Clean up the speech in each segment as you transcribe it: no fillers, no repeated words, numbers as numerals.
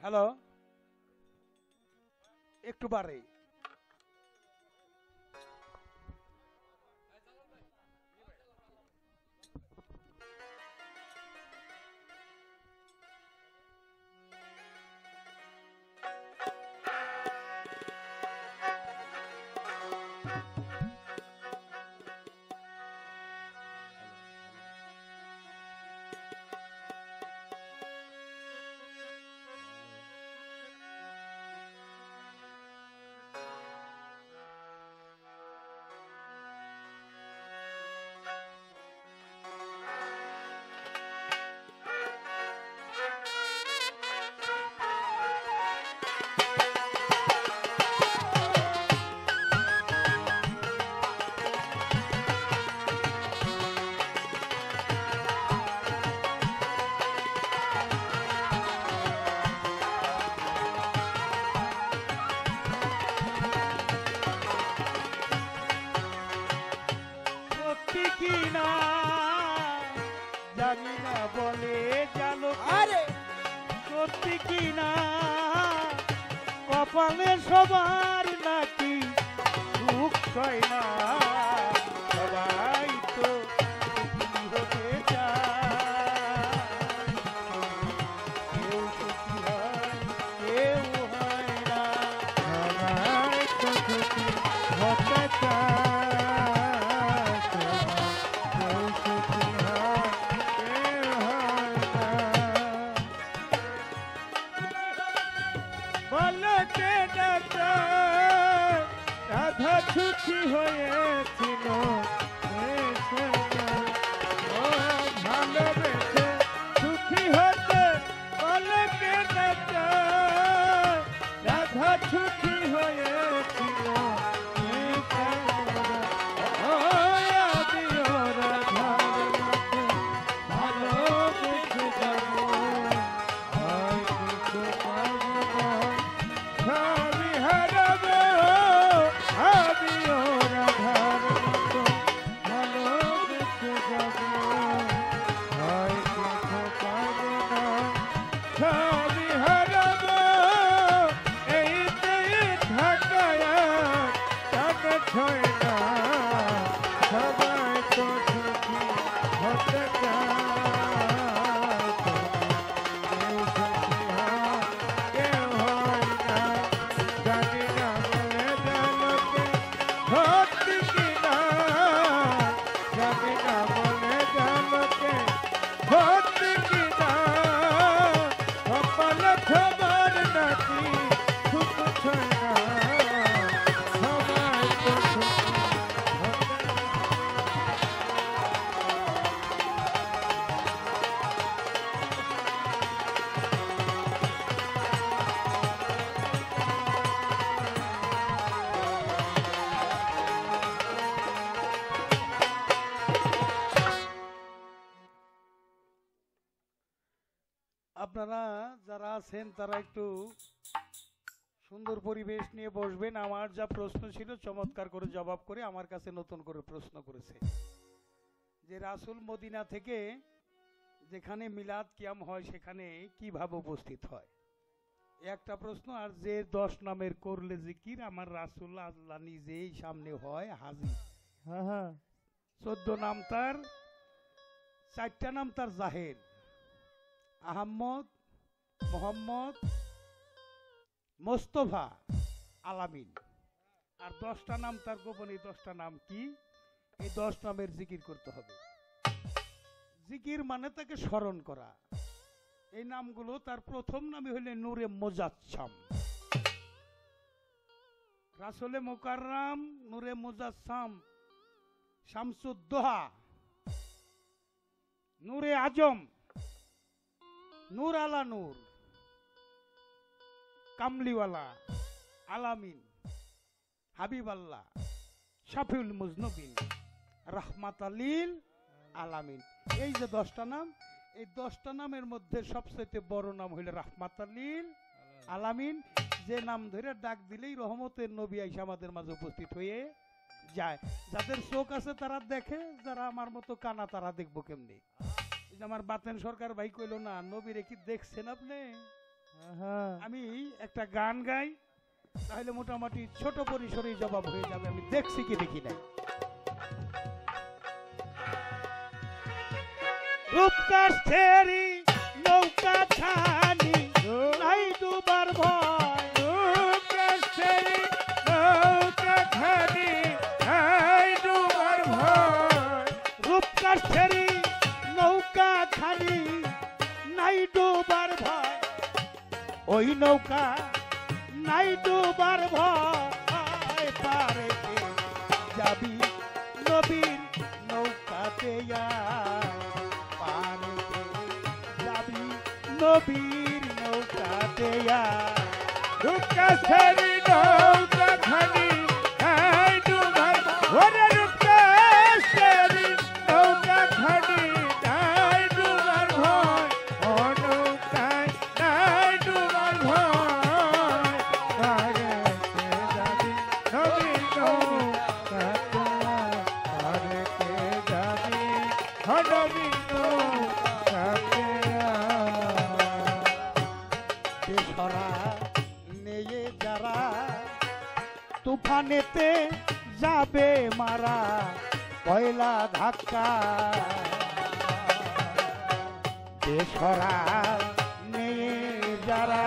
Hello, একটু বাড়ে। সত্যি কি না জানি না, বলে জানো আরে সত্যি কি না কপালে সবার নাকি সুখ হয় না। সবাই তো সুখী হতে চায়, কেউ সুখী হয় কেউ হয় না। সবাই তো সুখী হতে চায়, কেউ সুখী হয় কেউ হয় না। বলকে ডাকে রাধা সুখী হয়েছিল, ও ভালোবেসে সুখী হতে। বলকে ডাকে রাধা সুখী হয়েছিল, ও আদিও রাধার মতো ভালোবেসে যাবো, হয় কিছু পাবো না, সবই হারাবো। আমিও রাধার মতো ভালোবেসে যাবো, হয় কিছু পাবো না, সবই হারাবো। এইতে থাকায় তাকে ছয় না, সবাই তো সুখী হতে চায়, কেউ সুখী হয় কেউ হয় না। জানি না বলে জানকে সত্যি কিনা, জানি না বলে জানকে সত্যি কিনা, কপালে সবার নাকি সুখ ছয় না, সবাই তো সুখী হতে। আপনারা যারা আছেন তারা একটু সুন্দর পরিবেশ নিয়ে বসবেন। আমার যা প্রশ্ন ছিল চমৎকার করে জবাব করে আমার কাছে নতুন করে প্রশ্ন করেছে যে রাসূল মদিনা থেকে যেখানে মিলাদ কিয়াম হয় সেখানে কিভাবে উপস্থিত হয়, একটা প্রশ্ন। আর যে 10 নামের করলে জিকির আমার রাসূল আল্লাহ নিজেই সামনে হয় হাজির। হ্যাঁ হ্যাঁ 14 নাম তার, 4টা নাম তার জাহের, আহম্মদ, মোহাম্মদ, মোস্তফা, আলামিন। আর 10টা নাম তার গোপন। এই 10টা নাম কি? এই 10 নামের জিকির করতে হবে। জিকির মানে তাকে স্মরণ করা। এই নামগুলো তার প্রথম নামই হইলে নূরে মুজাচ্ছাম, রাসূলে মুকাররম, নূরে মুজাচ্ছাম, শামসুদ্দোহা, নূরে আজম, নূর আলা নূর, কামলিওয়ালা, আলামিন, হাবিব আল্লাহ, শাফিউল মুজনবিন, রাহমাতালিল আলামিন। এই যে 10টা নাম, এই 10টা নামের মধ্যে সবচেয়ে বড় নাম হইল রাহমাতালিল আলামিন। যে নাম ধরে ডাক দিলেই রহমতের নবী আইসা আমাদের মাঝে উপস্থিত হয়ে যায়। যাদের চোখ আছে তারা দেখে, যারা আমার মতো কানা তারা দেখবো কেমনি। আমার বাতেন সরকার ভাই কইল না, নবীরে কি দেখছেন আপনি? হ্যাঁ। আমি একটা গান গাই, তাহলে মোটামুটি ছোট পরিসরে জবাব হয়ে যাবে। আমি দেখছি কি দেখি নাই। রূপকাষ্ঠেরি নৌকা ছানি নাই ডুবার ভয়। রূপকাষ্ঠেরি নৌকা খানি নাই ডুবার ভয়। রূপকাষ্ঠেরি নৌকা খানি নাই ডুবার ভয়। ওই নৌকা নাই ডুবার ভয়। পারে যাবি নবীর নৌকাতে আয়। পারে যাবি নবীর নৌকাতে আয়। রূপকাষ্ঠেরি নৌকা খানি নাই ডুবার ওরে রূপকাষ্ঠেরি নৌকা খানি নাই ডুবার ভয়। ও নৌকায় নাই ডুবার ভয়। পারেতে যাবি নবীর নৌকাতে আয়। পারেতে যাবি নবীর নৌকাতে আয়। বেসরা নেয়ে যারা তুফানেতে যাবে মারা পয়লা ধাক্কা। বেসরা নেয়ে যারা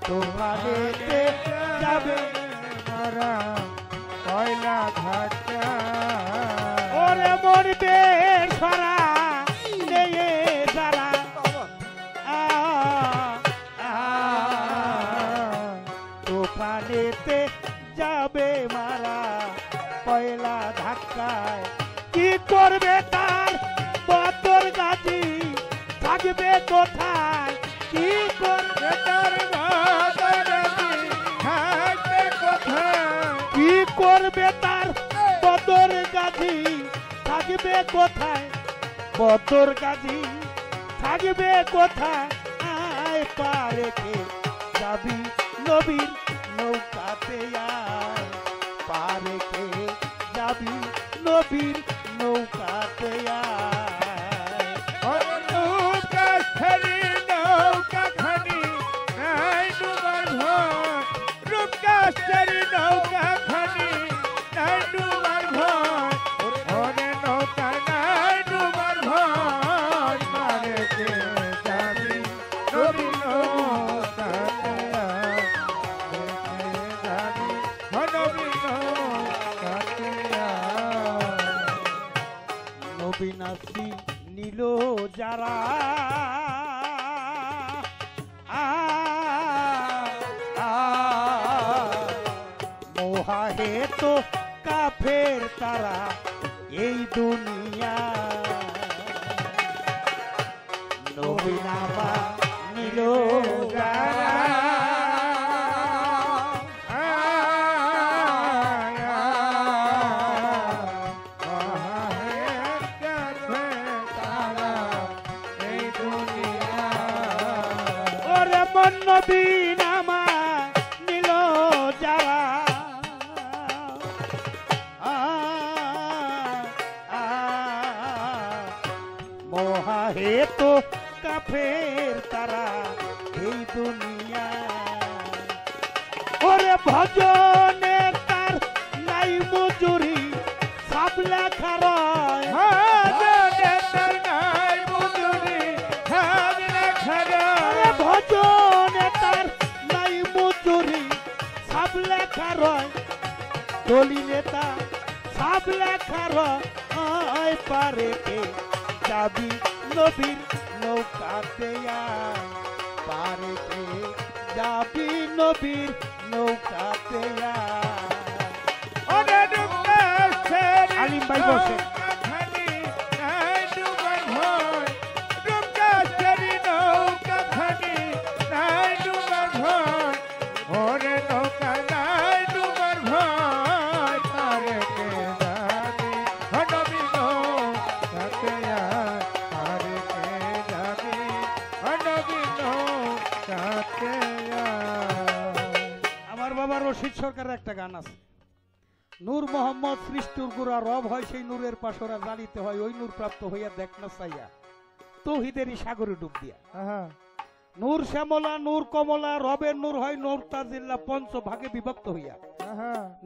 তুফানেতে যাবে মারা পয়লা ধাক্কা। ওরে মরবে সরা নেয়ে যারা তুফানেতে যাবে মারা পয়লা ধাক্কায়। কি করবে তার বদর গাজী থাকবে কোথায়? কি করবে তার বাদরাজি থাকবে কোথায়? কি করবে তার বদর গাজী থাকবে কোথায়? বদর গাজী থাকবে কোথায়? আয় পারে কে যাবি নবীর নৌকাতে আয়। পারে কে যাবি নবীর নৌকাতে আয়। ওরে রূপকাষ্ঠেরি নৌকা খানি নাই ডুবার ভয়। রূপকাষ্ঠেরি নৌকা খানি নাই ডুবার ভয়। ওরে নৌকা নাই ডুবার ভয়। পারেতে যাবি নবীর নৌকাতে আয়। পারেতে যাবি নবীর নৌকাতে আয়। নবীনাসি নীল যারা মোহাহে তো কাফের তারা এই দুনিয়া। নবীনামা নীল যারা ওরে মন নবী নামা নীল যারা মোহাহে তো কাফের তারা এই দুনিয়া। ওরে ভজনে তার নাই মজুরি সব লেখা রয়। ওরে ভজনে তার নাই মজুরি সব লেখা রয়। দলিলে তা সব লেখা রয়। পারে কে যাবি নবীর নৌকাতে আয়। পারে কে যাবি নবীর নৌকাতে আয়। আলিম ভাই বসে। আমার বাবা রশিদ সরকারের একটা গান আছে, নূর মোহাম্মদ সৃষ্টির গুড়া রব হয় সেই নূরের পাশরা জানিতে হয় ওই নূর প্রাপ্ত হইয়া দেখ না চাইয়া তৌহিদেরই সাগরে ডুব দিয়া। নূর শ্যামলা নূর কমলা রবের নূর হয় নূর তাজিল্লা পঞ্চ ভাগে বিভক্ত হইয়া।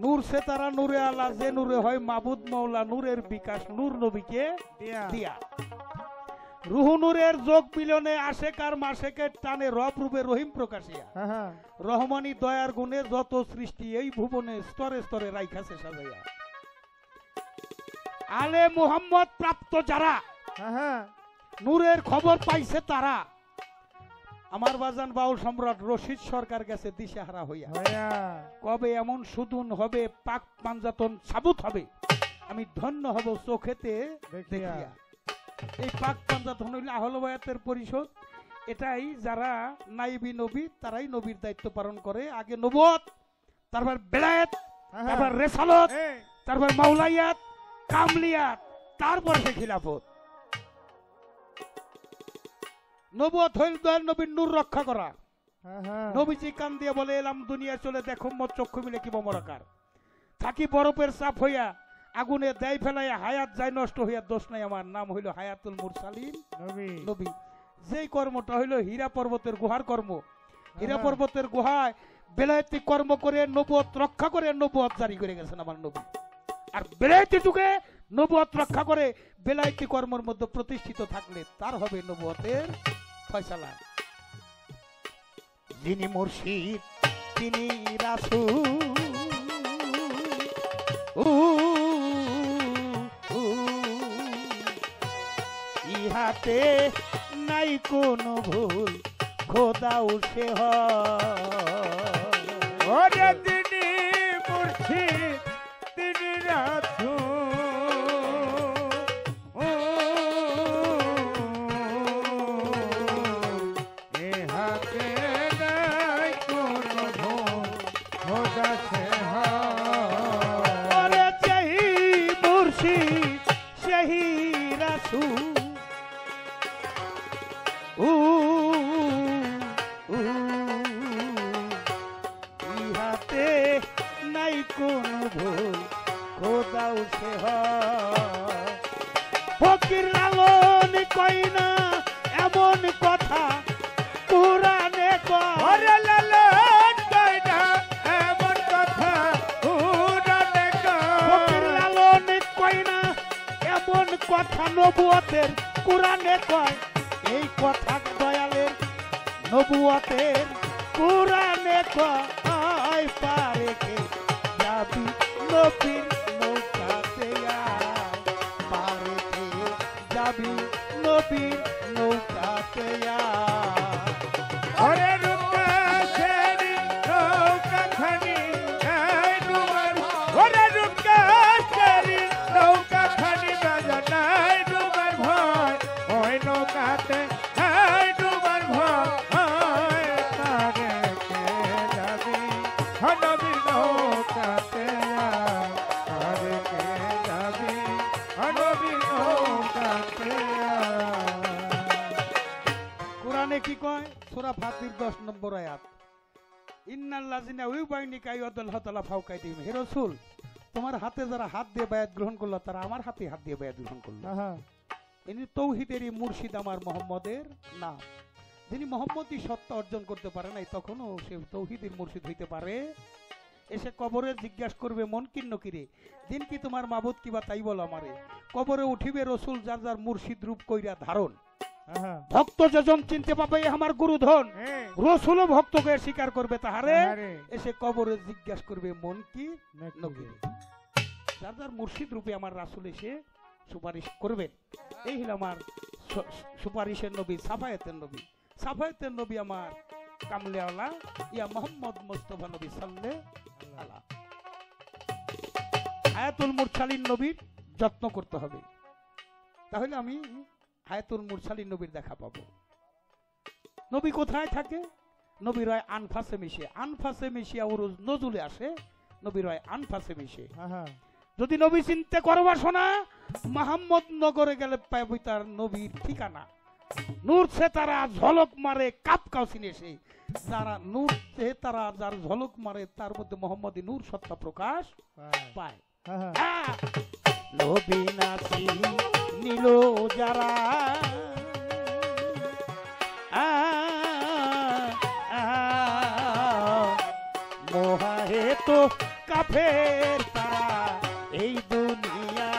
নূর সেতারা নূরে আলা যে নূরে হয় মাবুদ মৌলা নূরের বিকাশ নূর নবীকে দিয়া। রুহু নূরের যোগ মিলনে আশেকার মাসেকের টানে রব রূপে রহিম প্রকাশিয়া। রহমানি দয়ার গুণে যত সৃষ্টি এই ভুবনে স্তরে স্তরে রাইখাছে সাজাইয়া। আলে মুহাম্মদ প্রাপ্ত যারা নূরের খবর পাইছে তারা আমার বাজান বাউল সম্রাট রশিদ সরকার গেছে দিশেহারা হইয়া। কবে এমন সুদুন হবে পাক পাঞ্জাতন সাবুত হবে আমি ধন্য হব চোখেতে দেখিয়া। এই পাক পাঞ্জাতন হইল আহলে বায়াতের পরিষদ। এটাই যারা নাইবি নবী তারাই নবীর দায়িত্ব পালন করে। আগে নবুয়ত, তারপর বেলায়েত, তারপর রেসালত, তারপর মাওলাইয়াত, কামলিয়াত, তারপর সে খিলাফত। নবুয়ত হইল দয়াল নবীর নূর রক্ষা করা। নবীজি কান দিয়ে বলে এলাম দুনিয়া চলে দেখো মোর চক্ষু মিলে কি বমরাকার। থাকি বরফের চাপ হইয়া আগুনে দেয় ফেলাইয়া হায়াত যায় নষ্ট হইয়া দোষ নাই আমার নাম হইল হায়াতুল মুরসালিন নবী। যেই কর্মটা হইল হীরা পর্বতের গুহার কর্ম। হীরা পর্বতের গুহায় বেলায়েতি কর্ম করে নবুয়ত রক্ষা করে নবুয়ত জারি করে গেছেন আমার নবী। আর বেলায়েতি যুগে নবুয়ত রক্ষা করে বেলায়েতি কর্মের মধ্যে প্রতিষ্ঠিত থাকলে তার হবে নবুয়তের ফয়সালা। যিনি মুর্শিদ তিনি রাসূল ইহাতে নাই কোনো ভুল খোদাও সে হয়। তিনি মুর্শিদ তিনি রাসূল ইহাতে নাই কোনো ভুল খোদা সে হয়। যেই মুর্শিদ সেই রাসূল ইহাতে নাই কোনো ভুল খোদাও সে হয়। ফকির লালন কই না এমন কথা কুরআনে কয়। লালন কই না এমন কথা কুরআনে কয়। ফকির লালন কই না এমন কথা নবুয়তের কুরআনে কয়। এই কথা দয়ালের নবুয়তের কুরআনে কয়। পারে কে যাবি নবীর নৌকাতে আয়। পারে কে যাবি নবীর নৌকাতে আয়। রূপকাশেরি নৌকাখানি নাই ডুবার। রূপকাশেরি নৌকাখানি বাজা নাই ডুবার ভয়। ওই নৌকাতে নাই ডুবার ভয়। পারে কে যাবি নবীর নৌকাতে আয়। পারে কে যাবি নবীর নৌকাতে আয়। কোরআনে কি কয়? সূরা ফাতির 10 নম্বর আয়াত, ইন্নাল্লাযিনা ইউবাইনিকা ইয়াদাল্লাহু ফাওকাইদিহিম। হে রাসূল, তোমার হাতে যারা হাত দিয়ে বায়াত গ্রহণ করলো তারা আমার হাতে হাত দিয়ে বায়াত গ্রহণ করলো। ইনি তৌহিদেরই মুর্শিদ আমার মোহাম্মদের নাম। যিনি মোহাম্মদী সত্তা অর্জন করতে পারে নাই তখনও সে তৌহিদের মুর্শিদ হইতে পারে। এসে কবরে জিজ্ঞাসা করবে মন কিন্ন কিরে দিন কি তোমার মাবুদ কিবা তাই বলো আমারে। কবরে উঠিবে রসুল যার যার মুর্শিদ রূপ কইরা ধারণ। ভক্ত যজন চিনতে পাবে আমার গুরুধন। রসুলও ভক্তকে স্বীকার করবে তাহারে। এসে কবরে জিজ্ঞাসা করবে মন কি নকিরে। যার যার মুর্শিদ রূপে আমার রাসূল এসে সুপারিশ করবেন। এই হলো আমার সুপারিশের নবী, সাফায়েতের নবী। সাফায়েতের নবী আমার কামলিওয়ালা ইয়া মোহাম্মদ মুস্তাফা নবী সাল্লাল্লাহু আলাইহি। হায়াতুল মুরসালিন নবীর যত্ন করতে হবে, তাহলে আমি হায়াতুল মুরসালিন নবীর দেখা পাবো। নবী কোথায় থাকে? নবী রয় আনফাসে মিশে। আনফাসে মিশিয়া উরুজ নজুলে আসে। নবী রয় আনফাসে মিশে। যদি নবী চিনতে করবা শোনা মোহাম্মদ নগরে গেলে পাবি তার নবীর ঠিকানা। নূর সে তারা ঝলক মারে কাপ কাউসিন এসে যারা নূর সে তারা যার ঝলক মারে তার মধ্যে মোহাম্মদী নূর সত্তা প্রকাশ পায়। নবী নাসি নীল যারা মোহাহে তো কাফের তারা এই দুনিয়া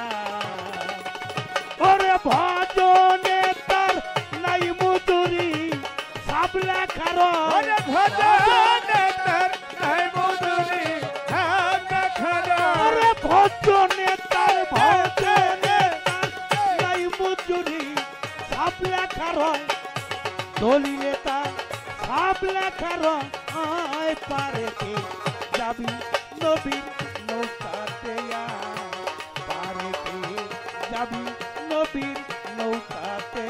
ওরে ভজনে তার নাই মজুরি সাবলা খারো ওরে ভজনে তার নাই মজুরি সাবলা খারো ওরে ভজনে তার নাই মজুরি সাবলা খারো দলিলে তার সাবলা খারো আয় পারে কে যাবি নবীর নৌকাতে পারে কে যাবি নবীর নৌকাতে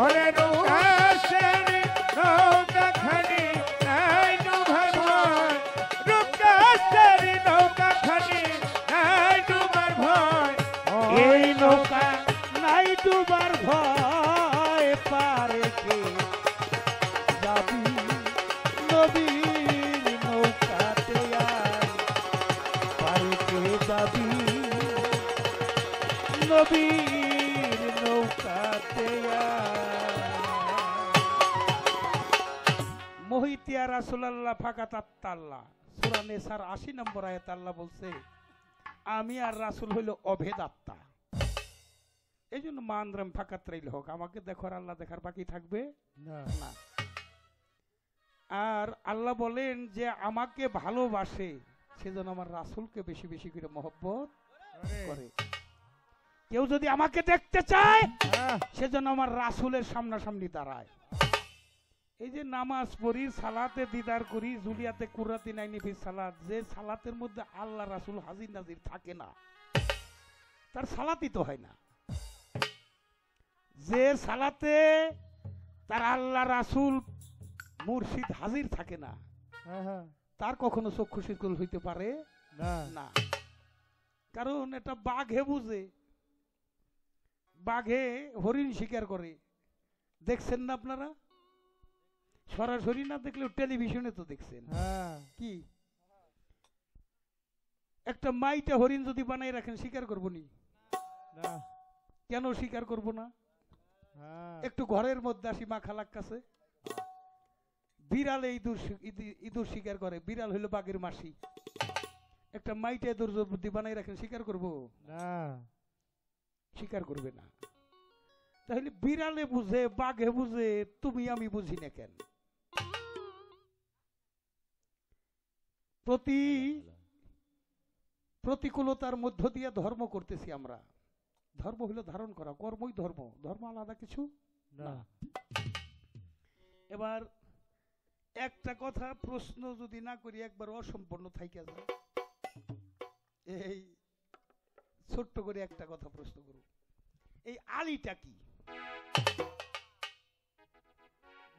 ওরে নৌকা সেরি নৌকা খানি নাই ডুবার ভয় নৌকা সেরি নৌকা খানি নাই ডুবার ভয় এই নৌকা নাই ডুবার ভয় পারে কে যাবি নবীর নৌকাতে পারে কে যাবি নবীর নৌকাতে মহিতিয়া রাসূলুল্লাহ ফাকাত আল্লাহ সূরা নিসার ৮০ নম্বর আয়াতে আল্লাহ বলছে আমি আর রাসূল হইল অভেদ আত্মা। এই জন্য মানরাম ফাকাত রাইল হোক আমাকে দেখো আর আল্লাহ দেখার বাকি থাকবে না। আর আল্লাহ বলেন যে আমাকে ভালোবাসে সেজন্য আমার রাসূলকে বেশি বেশি করে মহব্বত করে। কেউ যদি আমাকে দেখতে চায় সেজন্য আমার রাসূলের সামনাসামনি দাঁড়ায়। এই যে নামাজ পড়ি সালাতে দিদার করি জুলিয়াতে কুরাতি নাইনি ফি সালাত, যে সালাতের মধ্যে আল্লাহ রাসূল হাজির নাজির থাকে না তার সালাতই তো হয় না। যে সালাতে তার আল্লাহ রাসূল মুর্শিদ হাজির থাকে না তার কখনো চক্ষু শীতল হইতে পারে না। কারণ এটা বাঘে বুঝে, বাঘে হরিণ শিকার করে, দেখছেন না আপনারা? সরাসরি না দেখলেও টেলিভিশনে তো দেখছেন। কি একটা মাইটা হরিণ যদি বানাই রাখেন শিকার করবো নি? কেন শিকার করব না? একটু ঘরের মধ্যে আসি মা খালাক কাছে, বিড়ালে ইঁদুর শিকার করে, বিড়াল হইলো বাঘের মাসি, একটা মাইটা ইঁদুর যদি বানাই রাখেন শিকার করবো না? শিকার করবে না। তাহলে বিড়ালে বুঝে বাঘে বুঝে তুমি আমি বুঝি না কেন? প্রতিকূলতার মধ্য দিয়ে ধর্ম করতেছি আমরা। ধর্ম হলো ধারণ করা, কর্মই ধর্ম, ধর্ম আলাদা কিছু না। এবার একটা কথা প্রশ্ন যদি না করি একবার অসম্পূর্ণ থাইকা যায়। এই ছোট্ট করে একটা কথা প্রশ্ন করব, এই আলিটা কি?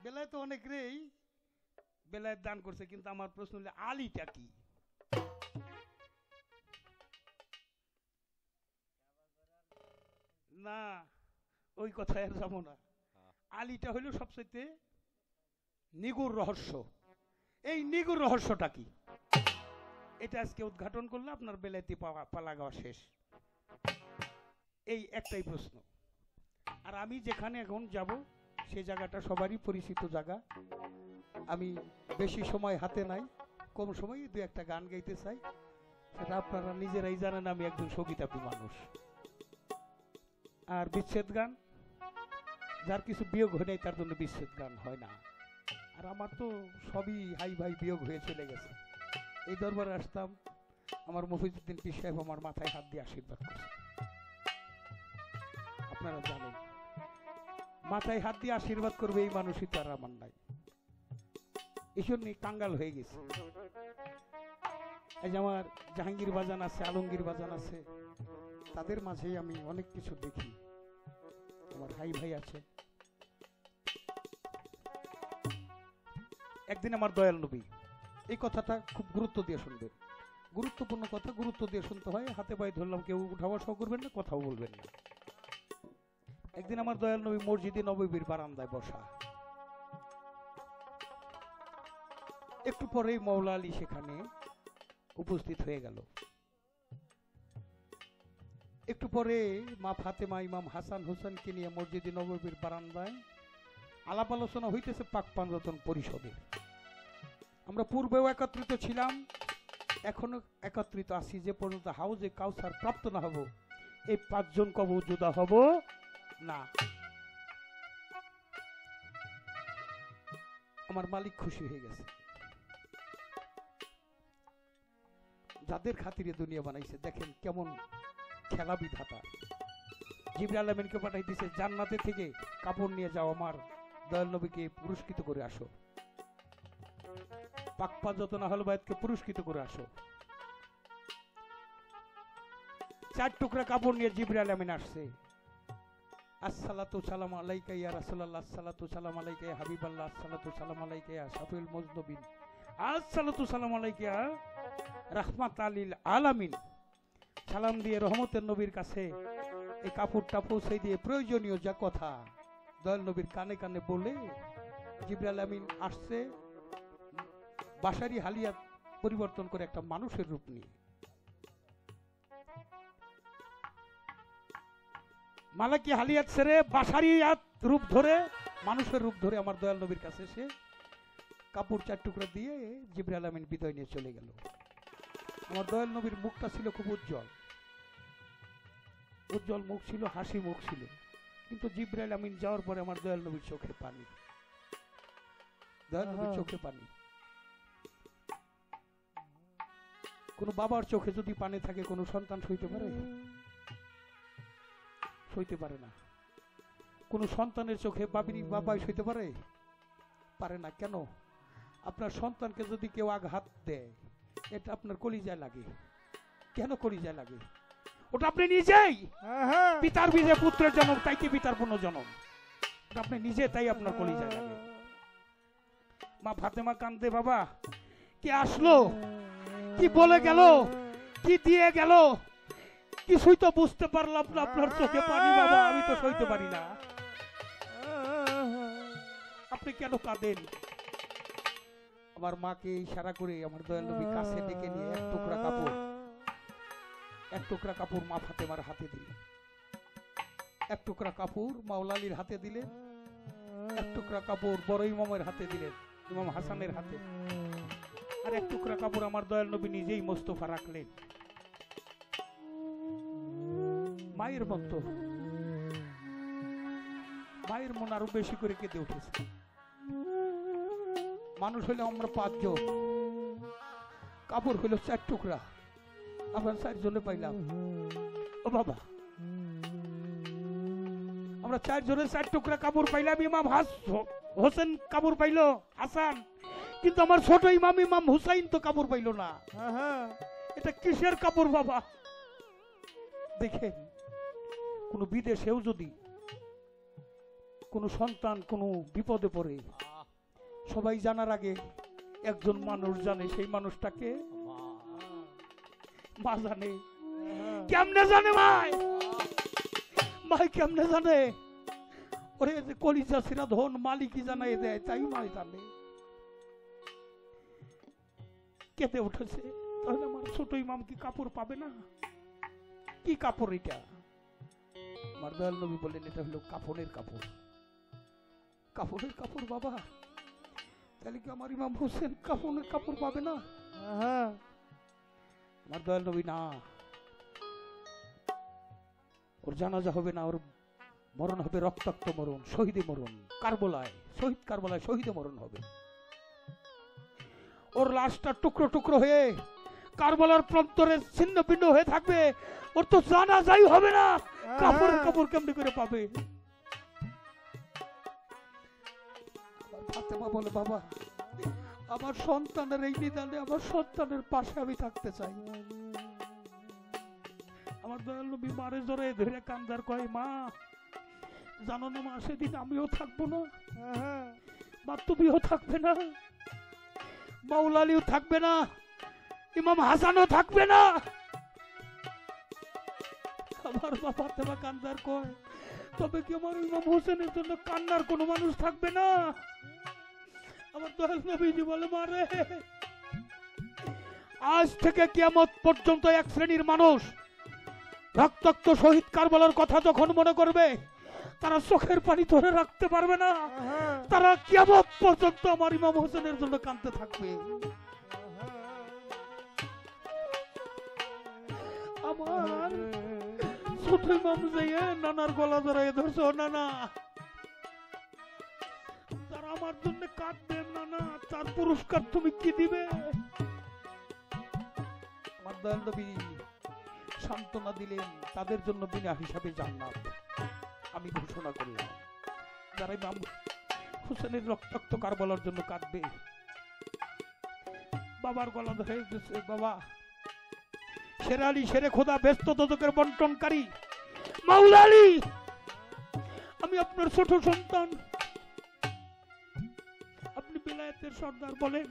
বেলায় তো অনেকেই বেলায় দান করছে, কিন্তু আমার প্রশ্ন হলো আলিটা কি? না ওই কথায় আর যাবো না। আলিটা হইল সবচেয়ে নিগুড় রহস্য। এই নিগুড় রহস্যটা কি এটা আজকে উদ্ঘাটন করলে আপনার বেলাইতে পালা গাওয়া শেষ। এই একটাই প্রশ্ন। আর আমি যেখানে এখন যাব সেই জায়গাটা সবারই পরিচিত জায়গা। আমি বেশি সময় হাতে নাই, কম সময় দু একটা গান গাইতে চাই, সেটা আপনারা নিজেরাই জানেন আমি একজন সঙ্গীতাপী মানুষ। আর বিচ্ছেদ গান, যার কিছু বিয়োগ হয় নাই তার জন্য বিচ্ছেদ গান হয় না। আর আমার তো সবই হাই ভাই বিয়োগ হয়ে চলে গেছে। এই দরবারে আসতাম, আমার মফিজউদ্দিন পীর সাহেব আমার মাথায় হাত দিয়ে আশীর্বাদ করছে। আপনারা জানেন মাথায় হাত দিয়ে আশীর্বাদ করবে এই মানুষই তো আর আমার নাই। এই জন্যই কাঙ্গাল হয়ে গেছে। এই যে আমার জাহাঙ্গীর বাজান আছে, আলমগীর বাজান আছে, তাদের মাঝেই আমি অনেক কিছু দেখি। আমার হাই ভাই আছে। একদিন আমার দয়াল নবী, এই কথাটা খুব গুরুত্ব দিয়ে শুনবেন, গুরুত্বপূর্ণ কথা, গুরুত্ব দিয়ে শুনতে হয়। হাতে পায়ে ধরলাম, কেউ উঠা বসাও করবেন না, কথাও বলবেন না। একদিন আমার দয়াল নবী মসজিদে নববীর বারান্দায় বসা, একটু পরেই মৌলা আলী সেখানে উপস্থিত হয়ে গেল। একটু পরে মা ফাতেমা ইমাম হাসান হোসেনকে নিয়ে মসজিদে নববীর বারান্দায় আলাপ আলোচনা হইতেছে পাক পাঞ্জতন পরিষদে। আমরা পূর্বেও একত্রিত ছিলাম, এখনো একত্রিত আছি। যে পর্যন্ত হাউজে কাউসার প্রাপ্ত না হব, এই 5 জন কবু জুদা হব না। আমার মালিক খুশি হয়ে গেছে, যাদের খাতিরে দুনিয়া বানাইছে। দেখেন কেমন খেলা বিধাতা। জিবরাইল আমিনকে পাঠাইতেছে, জান্নাতে থেকে কাপড় নিয়ে যাও, আমার দয়াল নবীকে পুরস্কৃত করে আসো, পাক পাঞ্জতন আহলে বাইতকে পুরস্কৃত করে আসো। 4 টুকরা কাপড় নিয়ে জিবরাইল আমিন আসছে। আসসালাতু সালাম আলাইকা ইয়া রাসূলুল্লাহ, আসসালাতু সালাম আলাইকা ইয়া হাবিবাল্লাহ, আসসালাতু সালাম আলাইকা ইয়া শাফিউল মুজনবিন, আসসালাতু সালাম আলাইকা ইয়া রাহমাতাল লিল আলামিন। সালাম দিয়ে রহমতের নবীর কাছে এই কাপড়টা পৌঁছে দিয়ে প্রয়োজনীয় যা কথা দয়াল নবীর কানে কানে বলে জিবরাইল আমিন আসছে বাশারি হালিয়াত পরিবর্তন করে একটা মানুষের রূপ নিয়ে। মালাকি হালিয়াত ছেড়ে বাশারিয়াত রূপ ধরে, মানুষের রূপ ধরে আমার দয়াল নবীর কাছে এসে কাপড় 4 টুকরা দিয়ে জিবরাইল আমিন বিদায় নিয়ে চলে গেল। আমার দয়াল নবীর মুখটা ছিল খুব উজ্জ্বল, উজ্জ্বল মুখ ছিল, হাসি মুখ ছিল। কিন্তু জিবরাইল আমিন যাওয়ার পরে আমার দয়াল নবীর চোখে পানি, দয়াল নবীর চোখে পানি। কোন বাবার চোখে যদি পানি থাকে কোন সন্তান সইতে পারে? সইতে পারে না। কোন সন্তানের চোখে বাবাই সইতে পারে? পারে না। কেন? আপনার সন্তানকে যদি কেউ আঘাত দেয়, এটা আপনার কলিজায় লাগে। কেন কলিজায় লাগে? ওটা আপনি নিজেই, পিতার বীজে পুত্রের জন্ম, তাই কি পিতার পুনর্জন্ম, ওটা আপনি নিজে, তাই আপনার কলিজায় লাগে। মা ফাতেমা কান্দে, বাবা কি আসলো, কি বলে গেল, কি দিয়ে গেল, কিছুই তো বুঝতে পারলাম না। আপনার চোখে পানি বাবা, আমি তো সইতে পারি না। আপনি কেন কাঁদেন? আমার মাকে ইশারা করে আমার দয়াল নবী কাছে ডেকে নিয়ে 1 টুকরা কাপড়, 1 টুকরা কাপড় মা ফাতেমার হাতে দিলেন, 1 টুকরা কাপড় মাওলা আলীর হাতে দিলেন, 1 টুকরা কাপড় বড় ইমামের হাতে দিলেন, ইমাম হাসানের হাতে, আর 1 টুকরা কাপড় আমার দয়াল নবী নিজেই মোস্তফা রাখলেন। মায়ের মতো, মায়ের মন আরো বেশি করে কেঁদে উঠেছে। মানুষ হইলে আমরা 5 জন, কাপড় হইল 4 টুকরা, আমরা 4 জনে পাইলাম। ও বাবা, আমরা 4 জনে 4 টুকরা কাপড় পাইলাম। ইমাম হোসেন কাপড় পাইলো, হাসান, কিন্তু আমার ছোট ইমাম হুসাইন তো কাপড় পাইলো না। এটা কিসের কাপড় বাবা? দেখেন, কোন বিদেশেও যদি কোন সন্তান কোন বিপদে পড়ে, সবাই জানার আগে একজন মানুষ জানে, সেই মানুষটাকে মা জানে। কেমনে জানে মাই? মাই কেমনে জানে? ওরে কলিজা সিরা ধন মালিকই জানাই দেয়, তাই মাই জানে। কেঁদে উঠেছে। তাহলে আমার ছোট ইমাম কি কাপড় পাবে না? কি কাপড় এটা? আমার দয়াল নবী বললেন, এটা হলো কাফনের কাপড়। কাফনের কাপড় বাবা? তাহলে কি আমার ইমাম হোসেন কাফনের কাপড় পাবে না? আমার দয়াল নবী, না, ওর জানাজা হবে না, ওর মরণ হবে রক্তাক্ত মরণ, শহীদে মরণ, কারবালায়, শহীদে মরণ হবে। ওর লাশটা টুকরো টুকরো হয়ে কারবালার প্রান্তরে ছিন্ন ভিন্ন হয়ে থাকবে, ওর তো জানাজাই হবে না, কাপড় কেমনে করে পাবে? ফাতেমা বলে, বাবা আমার সন্তানের এই নিদানে আমার সন্তানের পাশে আমি থাকতে চাই। আমার দয়াল নবী মারে জড়ায় ধরে কান্দার কয়, মা জানো না মা, সেদিন আমিও থাকবো না, মা তুমিও থাকবে না, মাওলা আলীও থাকবে না, ইমাম হাসানও থাকবে না। আমার বাবা ফাতেমা কান্দার কয়, তবে কি আমার ইমাম হোসেনের জন্য কান্নার কোনো মানুষ থাকবে না? আমার দয়াল নবীজি বলে, মারে আজ থেকে কিয়ামত পর্যন্ত এক শ্রেণীর মানুষ রক্তাক্ত শহীদ কারবালার কথা যখন মনে করবে, তারা চোখের পানি ধরে রাখতে পারবে না। তারা কিয়ামত পর্যন্ত আমার ইমাম হোসেনের জন্য কাঁদতে থাকবে। আমার ছোট ইমাম যাইয়ে নানার গলা ধরাই ধরছো, নানা যারা আমার জন্য কাঁদবে নানা, তার পুরস্কার তুমি কি দিবে? আমার দয়াল নবী সান্ত্বনা দিলেন, তাদের জন্য বিনা হিসাবে জান্নাত আমি ঘোষণা করলাম। যারা ইমাম হোসেনের রক্তাক্ত কারবালার জন্য কাঁদবে, বাবার গলা ধরে গেছে, বাবা শের আলী শেরে খোদা ব্যস্ত দোজকের বন্টনকারী মাওলা আলী, আমি আপনার ছোট সন্তান, আপনি বিলায়েতের সর্দার, বলেন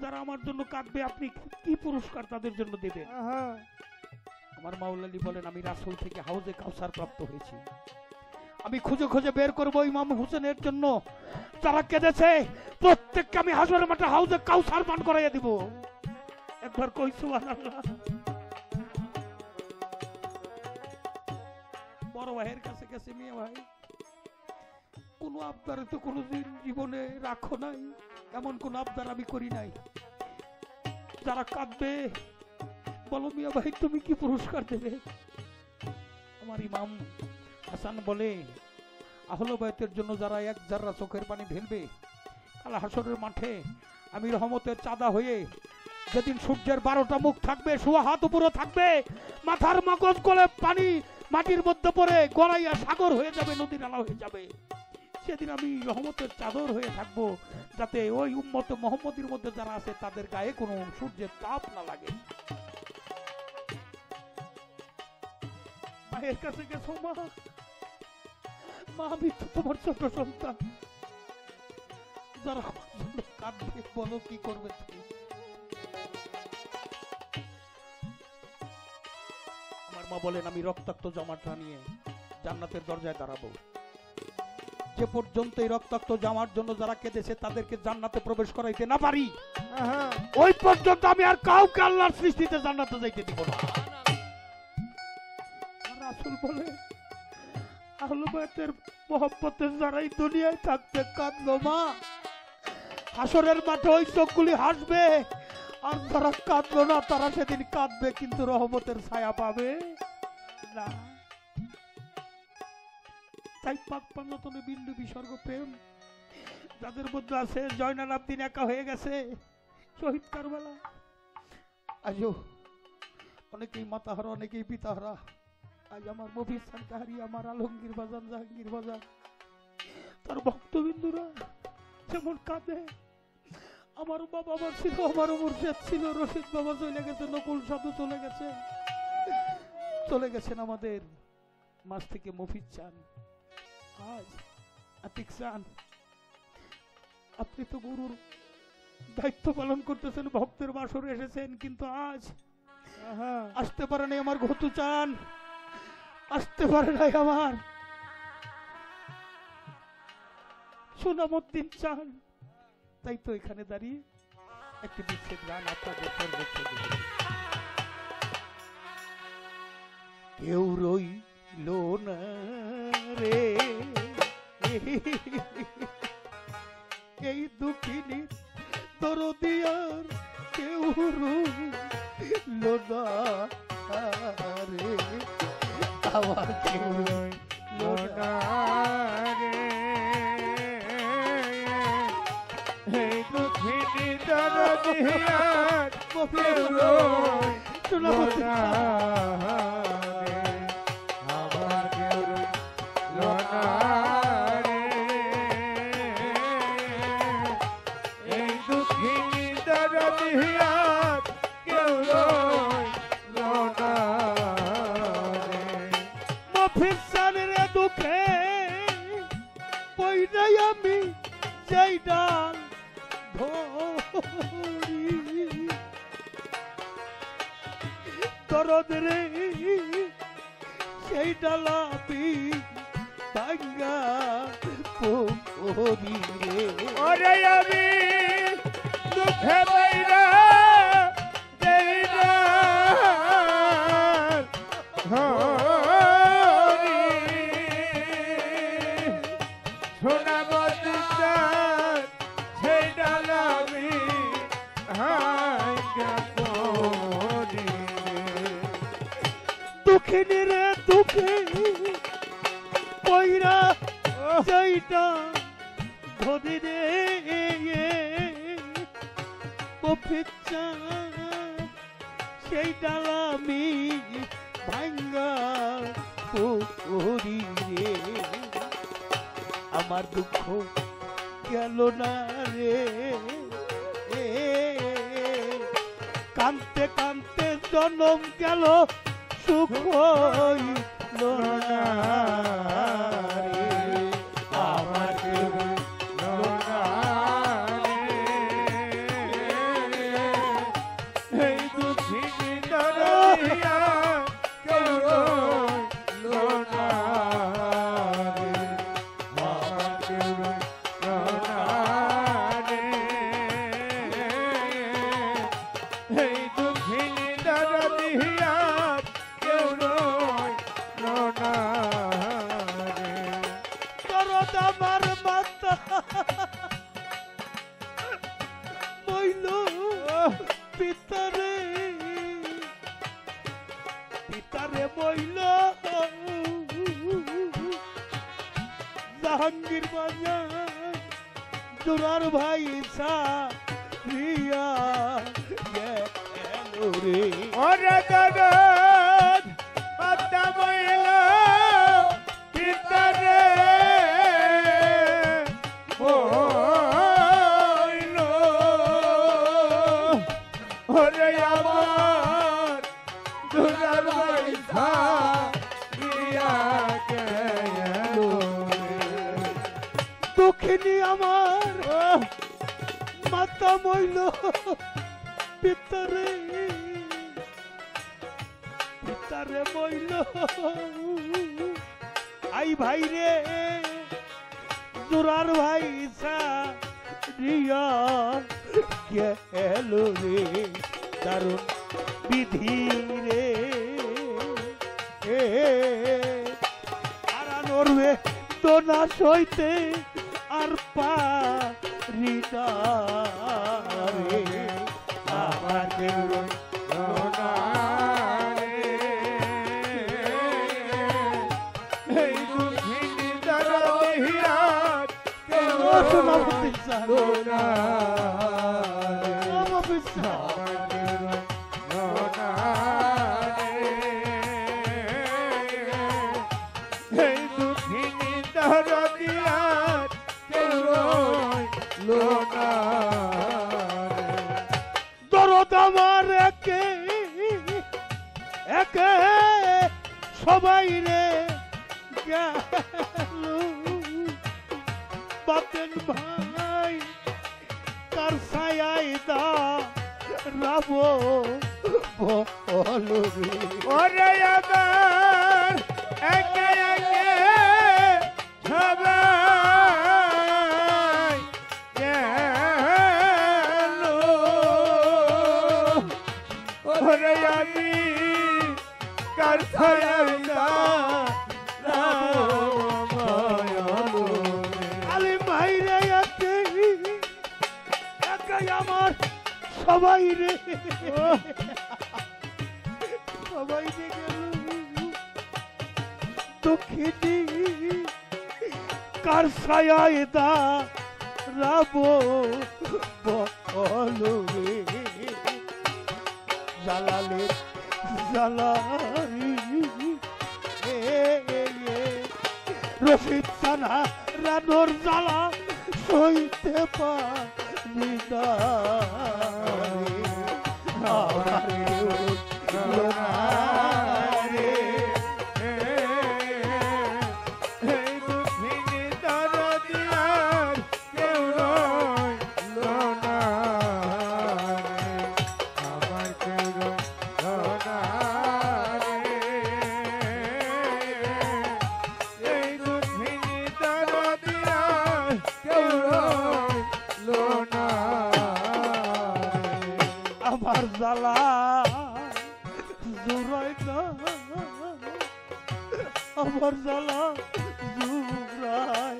যারা আমার জন্য কাঁদবে আপনি কি পুরস্কার তাদের জন্য দেবেন? আমার মাওলা আলী বলেন, আমি রাসূল থেকে হাউজে কাউসার প্রাপ্ত হয়েছি, আমি খুঁজে খুঁজে বের করব ইমাম হোসেনের জন্য যারা কেঁদেছে প্রত্যেককে আমি হাসরের মাঠে হাউজে কাউসার পান করাইয়া দিব। একবার কই সুবহানাল্লাহ। বড় ভাইয়ের কাছে গেছে, মেয়ে ভাই কোন আবদার তো কোনোদিন জীবনে রাখো নাই, এমন কোন আবদার আমি করি নাই। যারা কাঁদবে বলো মিয়া ভাই তুমি কি পুরস্কার দেবে? আমার ইমাম হাসান বলে, আহলে বাইতের জন্য যারা এক জাররা চোখের পানি ঢেলবে, কাল হাসরের মাঠে আমি রহমতের চাঁদা হয়ে, যেদিন সূর্যের 12টা মুখ থাকবে, সোয়া হাত উপরে থাকবে, মাথার মগজ গলে পানি মাটির মধ্যে পড়ে গড়াইয়া সাগর হয়ে যাবে, নদী নালা হয়ে যাবে, সেদিন আমি রহমতের চাদর হয়ে থাকবো, যাতে ওই উম্মতে মুহাম্মদীর মধ্যে যারা আছে তাদের গায়ে কোনো সূর্যের তাপ না লাগে। মায়ের কাছে গেছো, মা মা আমি তো তোমার ছোট সন্তান, যারা আমার জন্য কাঁদবে বলো কি করবে তুমি? আমার মা বলেন, আমি রক্তাক্ত জামাটা নিয়ে জান্নাতের দরজায় দাঁড়াবো, যে পর্যন্ত এই রক্তাক্ত জামার জন্য যারা কেঁদেছে তাদেরকে জান্নাতে প্রবেশ করাইতে না পারি, ওই পর্যন্ত আমি আর কাউকে আল্লাহর সৃষ্টিতে জান্নাতে যাইতে দিব না। রাসূল বলে, আহলে বাইতের মহব্বতে যারা এই দুনিয়ায় থাকতে কাঁদলো মা, হাসরের মাঠে ওই চোখগুলি হাসবে, আর যারা কাঁদলো না তারা সেদিন কাঁদবে কিন্তু রহমতের ছায়া পাবে না। তাই পাক পাঞ্জতনে বিন্দু বিসর্গ প্রেম যাদের মধ্যে আছে, জয়নাল আবদিন একা হয়ে গেছে শহীদ কারবালা, আজও অনেকেই মাতাহারা, অনেকেই পিতাহারা। আজ আমার মফিজ খানকে হারিয়ে আমার আলমগীর বাজান, জাহাঙ্গীর বাজান, তার ভক্তবিন্দুরা যেমন কাঁদে, আমার বাবা আমার ছিল, আমারও মুর্শিদ ছিল, রশিদ বাবা চলে গেছে, নকুল সাধু চলে গেছে, চলে গেছেন আমাদের মাঝ থেকে মফিজ চান, আজ আতিক চান, আপনি তো গুরুর দায়িত্ব পালন করতেছেন, ভক্তের বাসরে এসেছেন, কিন্তু আজ আসতে পারে নাই আমার ঘটু চান, আসতে পারে নাই আমার সুনামউদ্দিন চান। তাই তো এখানে দাঁড়িয়ে একটি বিচ্ছেদ গান আপনাদের সর্বোচ্চ দেব। কেউ রইল না রে এই দুঃখিনী দরদিয়ার, কেউ রইল না রে আমার, কেউ রইল না রে এই দুঃখিনী দরদিয়ার, কেউ রইল না রে আমার, কেউ রইল না রে এই দুঃখিনী দরদিয়ার, কেউ রইল না রে। মফিজ চানের দুঃখে পইরাই আমি যাই ডাল ধরি, দরদ রে সেই ডালাবি ভাঙ্গা পুকুরি রে ওরে আমি দুঃখে বাইরা দেই না হরি সোনা বদিদার সেই ডালামি হাঙ্গা পড়ি দুঃখিনী রে দুঃখী পয়রা সেইটা ধরি রে ও পিচ্চা সেই ডালামি ভাঙ্গা পুকুরি রে আমার দুঃখ গেল না রে কানতে কানতে জনম গেল সুখ হইল না রে আমার কেউ এই দুঃখিনী দরদিয়া কেউ রইলো না রে আমার কেউ রইলো না রে এই দুঃখিনী দরদিয়া কেউ রইলো না রে দরদ আমার মাতা বইল পিতারে পিতারে বইল জাহাঙ্গীর বাজার জোরার ভাই রিয়া গেল রে ওরে জগৎ আত্মা বইল ভিতরে বইল ওরে আমার দুলার বৈঠা দিয়া গেল দুঃখিনী আমার মাতা মইল পিতারে পিতারে মইল আই ভাই রে জোরার ভাই রিয়া গেল রে দারুণ বিধি রে হারানোর রে তো না সইতে আর পারি না রে আমার কেউ না রে এই দুঃখিনী দরদিয়া কেউ সভাপতি স্যার রইলো না রে সভাপতি স্যার এই দুঃখিনী দরদিয়ার কেউ রইলো না রে দরদ আমার একে একে সবাই রে গেল বাতেন ভাই কার ছায়ায় দা রাব বলো রে ওরে আমার একে একে সবাই গেল ওরে আমি কার ছায়ায় আলি ভাই রে একে একে আমার সবাই রে সবাই রে গেল দুঃখিনী কার ছায়ায় দা রাব বলো রে জালালে জালারি রশিদ সানা রানোর জ্বালা সইতে পারি না রে। আমার কেউ রইলো না রে। এই দুঃখিনী দরদিয়ার কেউ রইলো না রে আমার কেউ রইলো না রে এই দুঃখিনী জ্বালা জুড়াই না, আমার জ্বালা জুড়াই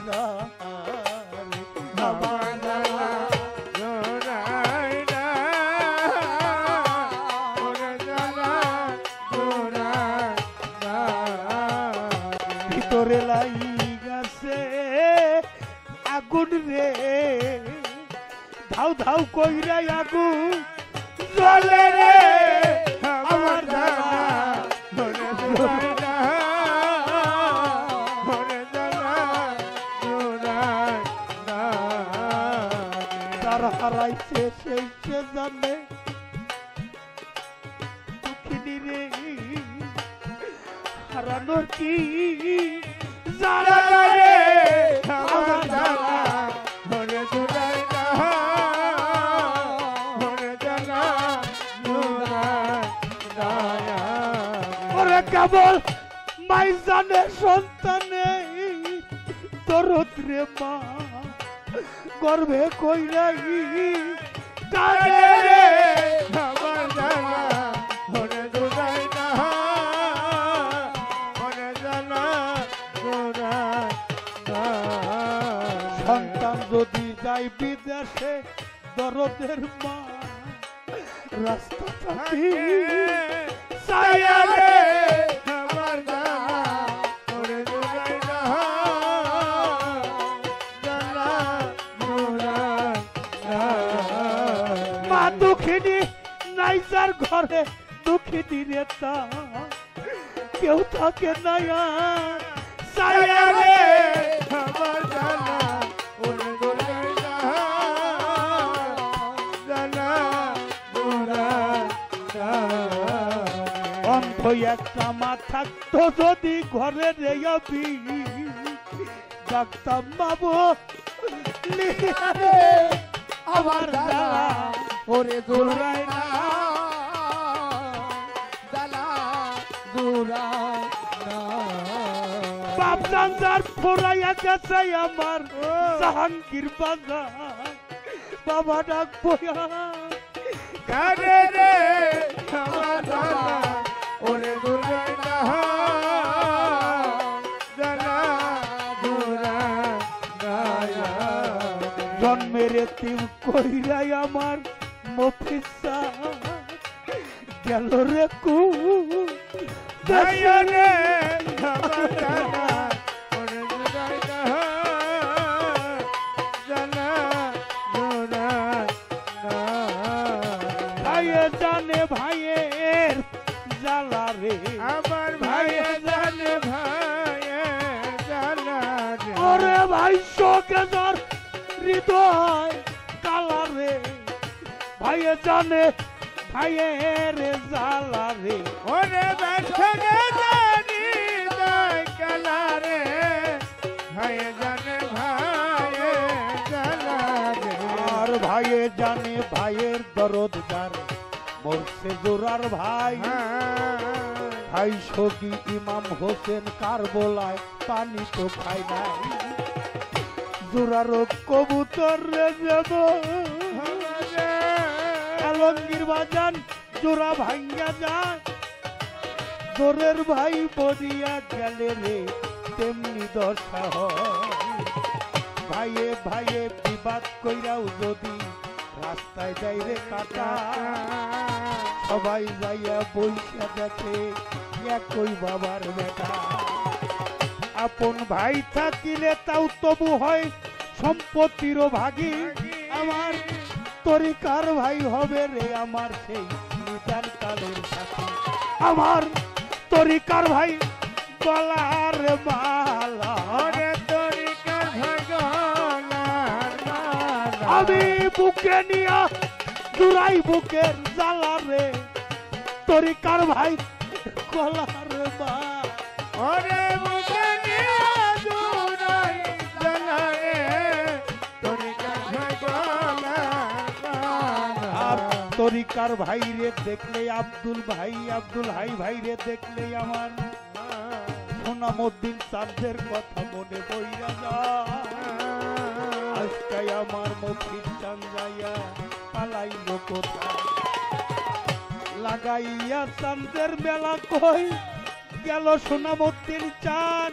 না, আমার জ্বালা জোড়াই না, ওরে জ্বালা জোড়াই না। ভিতরে লাই গেছে আগুন রে, ধাউ ধাউ কইরা আগুন জ্বলে রে, আমার জ্বালা ওরে জোড়াই না, ওরে জ্বালা জোড়াই না। যারা হারাইছে সেই সে জানে, দুঃখিনী রে হারানোর কি যারা রে, আমার জ্বালা ওরে জোড়াই না, ওরে জ্বালা জোড়াই না। ওরে কেবল মাই জানে সন্তানে দরদ রে মা, গর্ভে কইরাই কানে রে, আমার জ্বালা ওরে জোড়াই না, ওরে জ্বালা জোড়াই না। সন্তান যদি যাই বিদেশে দরদের মা, রাস্তা থাকি ছায়া রে, আমার জ্বালা ওরে জোড়াই না, জ্বালা জোড়াই না। মা দুঃখিনী নাই যার ঘরে, দুঃখিনী রে তা কেউ থাকে না আর ছায়া রে, আমার জ্বালা ওরে জোড়াই না, জ্বালা জোড়াই না। অন্ধ একটা মা থাকতো যদি ঘরে রে অবি, ডাক্তার বাবু আমার জ্বালা ওরে জোড়াই না, জ্বালা জোড়াই না। বাপ জানজার ফোরাইয়া গেছে আমার জাহাঙ্গীর বাজার, বাবা ডাক বইয়া কারে রে আমার জ্বালা ওরে জোড়াই না, জ্বালা জোড়াই না। জন্মের তিম কইরাই আমার মফিসা গেল রে কু দয়া রে আমার জ্বালা ওরে জোড়াই না, জ্বালা জোড়াই না। ভাইয়ে জানে ভাইয়ের জ্বালা রে, আমার ভাইয়ে জানে ভাইয়ে জ্বালা রে। ওরে ভাই শোকেদার হৃদয় কালা রে, ভাইয়ে জানে ভাইয়ের জ্বালা রে, ওরে বেশনে জানি দাই কালা রে, ভাইয়ে জানে ভাইয়ে জ্বালা রে। আর ভাইয়ে জানে ভাইয়ের দরদ যার, মরছে জোরার ভাই, ভাই সগি ইমাম হোসেন কারবলায় পানি তো খাই নাই, জোরার কবুতর রে যাব আলমগীর বাজান জোড়া ভাঙ্গা যায়, জোরের ভাই বদিয়া গেলে রে তেমনি দশা হয়, ভাইয়ে ভাইয়ে বিবাদ কইরাও যদি রাস্তায় যাই রে কাটা, সবাই যাইয়া বইসা দেখে একই বাবার বেটা, আপন ভাই থাকিলে তাও তবু হয় সম্পত্তিরও ভাগী, আমার তরিকার ভাই হবে রে আমার সেই নিদান কালের সাথী, আমার তরিকার ভাই গলার মালা, ওরে তরিকার ভাই গলার মালা। আমি বুকে নিয়া জুড়াই বুকের জ্বালা রে, তরিকার ভাই গলার মালা, ওরে মুখে নিয়া জুড়াই জ্বালা রে, তরিকার ভাই গলার মালা। আর তরিকার ভাই রে দেখলে আব্দুল হাই ভাই রে দেখলে আমার সোনামুদ্দিন চাঁদের কথা মনে বইরা যায়, আজকে আমার মুখির চান যাইয়া পালাইল কোথায়, লাগাইয়া চাঁদের মেলা কই গেল সোনামুদ্দিন চান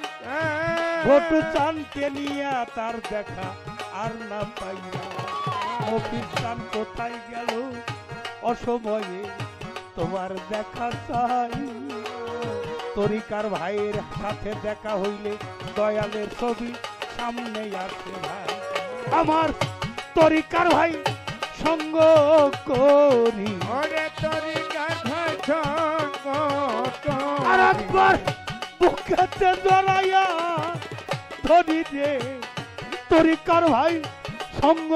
ভটু চানকে নিয়া তার দেখা আর না পাইয়া মফিজ চান কোথায় গেল অসময়ে তোমার দেখা চাই তরিকার ভাইয়ের সাথে দেখা হইলে দয়ালের ছবি সামনে আসে ভাই আমার তরিকার ভাই সঙ্গ করি ওরে তরিকার ভাই সঙ্গ আর একবার বুকেতে জড়াইয়া ধরি রে তরিকার ভাই সঙ্গ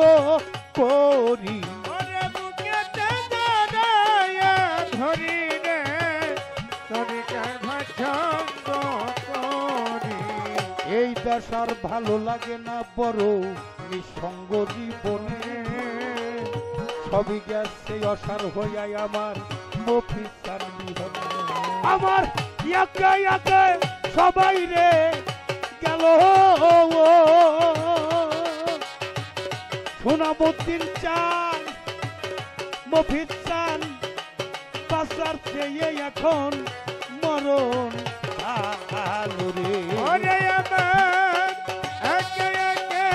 করি ওরে বুকেতে জড়াইয়া ধরি রে তরিকার ভাই সঙ্গ করি এই দেশ আর ভালো লাগে না বড় নিঃসঙ্গ জীবনে সবই গেছে অসার হইয়া আমার মফিজ চান বিহনে আমার একে একে সবাই রে গেল সোনামুদ্দিন চান মফিজ চান বাঁচার চেয়ে এখন মরণ আলো রে ওরে আমার একে একে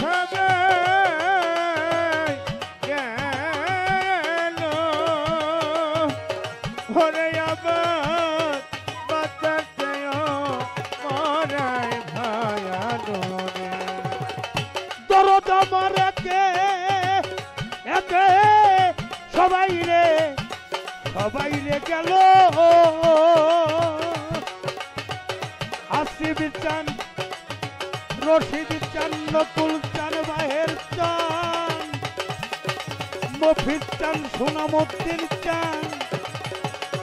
সবাই গেল ওরে আমার বাচ্চার চেয়েও মরাই ভয়ালো রে দরদ আমার একে একে সবাই রে গেল আসিফ চান রশিদ চান নকুল চান বাহের চান মফিজ চান সোনামুদ্দিন চান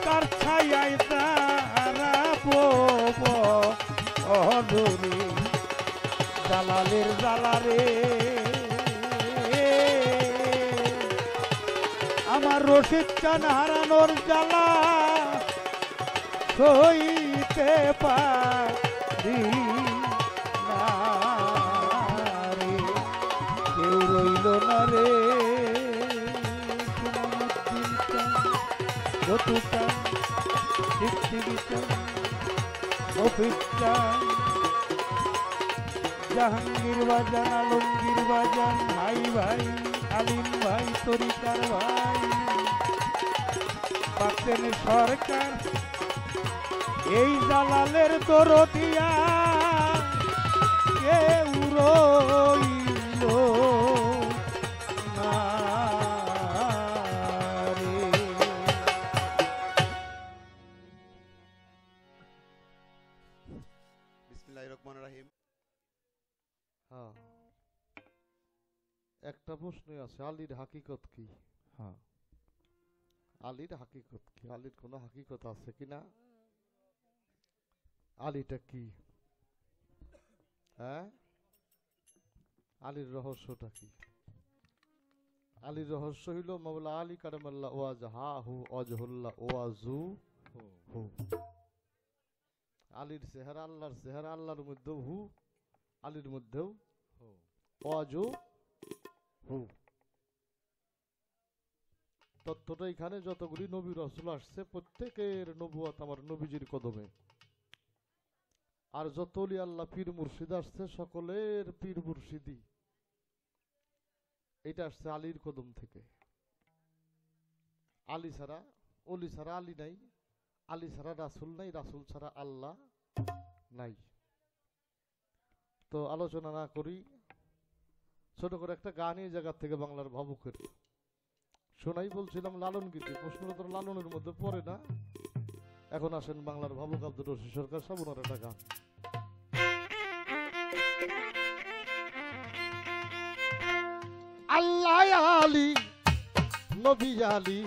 তার ছায়ায় দাঁড়াবো অদরে জালালের জালারে আমার রশিদ চান হারানোর জ্বালা সইতে পারি না রে কেউ রইল না রে সোনামুদ্দিন চান যতু চান সিদ্ধি চান মফিজ চান জাহাঙ্গীর বাজান আলমগীর বাজান ভাই ভাই আলিম ভাই তরিকার ভাই পাচ্ছেন সরকার এই জালালের দরদিয়া কেউ রইল না রে। বিসমিল্লাহির রহমানির রহিম। হ্যাঁ একটা প্রশ্নই আছে, আলীর হাকিকত কি? হ্যাঁ আলীর হাকিকত কি? আলীর কোনো হাকিকত আছে কিনা? আলীটা কি? হ্যাঁ আলীর রহস্যটা কি? আলীর রহস্য হইল মাওলা আলী কারামাল্লাহ ওয়াজ হা হু অজহুল্লাহ ওয়াজু হু। আলীর চেহারা আল্লাহর চেহারা, আল্লাহর মধ্যেও হু, আলীর মধ্যেও ওয়াজু হু। তথ্যটা এখানে যতগুলি নবী রাসূল আসছে প্রত্যেকের নবুয়ত আমার নবীজির কদমে, আর যত ওলি আল্লাহ পীর মুর্শিদ আসছে সকলের পীর মুর্শিদি এটা আসছে আলীর কদম থেকে। আলী ছাড়া ওলি ছাড়া আলী নাই, আলী ছাড়া রাসূল নাই, রাসূল ছাড়া আল্লাহ নাই। তো আলোচনা না করি, ছোট করে একটা গান এই জায়গা থেকে বাংলার ভাবুকের শোনাই। বলছিলাম লালন গীতি, প্রশ্নটা তো লালনের মধ্যে পড়ে না। এখন আসেন বাংলার ভাবুক আব্দুর রশিদ সরকার সাবুনার একটা গান। আল্লাহ আলী নবী আলী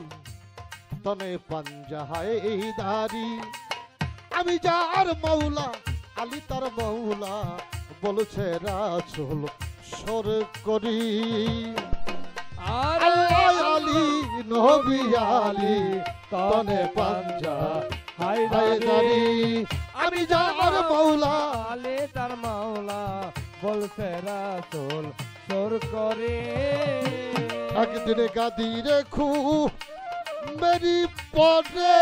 তনে পাঞ্জাহায় দারি, আমি যার মৌলা আলী তার মৌলা বলছে রাসূল সর করি। আল্লাহ আলী নবী আলী তনে পাঞ্জাহায় দারি, আমি যার মৌলা আলী তার মাওলা বলছে রাসূল সুর করে একদিন গাদি রেখু মেরি পরে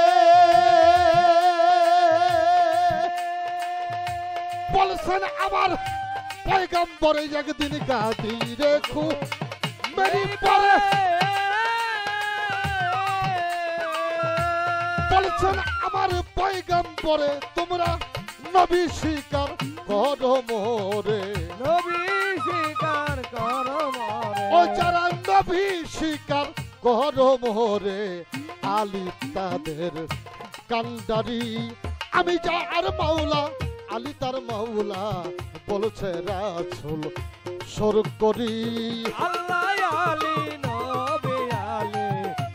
বলছেন আমার পয়গম্বরে একদিন গাদি রেখু মেরি পরে বলছেন আমার পয়গম্বরে তোমরা নবী স্বীকার করো মোরে নবী স্বীকার করো মরে ও যারা নবী স্বীকার করো মোরে আলী তাদের কান্ডারি আমি যা আর মাওলা আলী তার মাওলা বলছে রাসূল সুর করি আল্লাহ আলী নবী আলী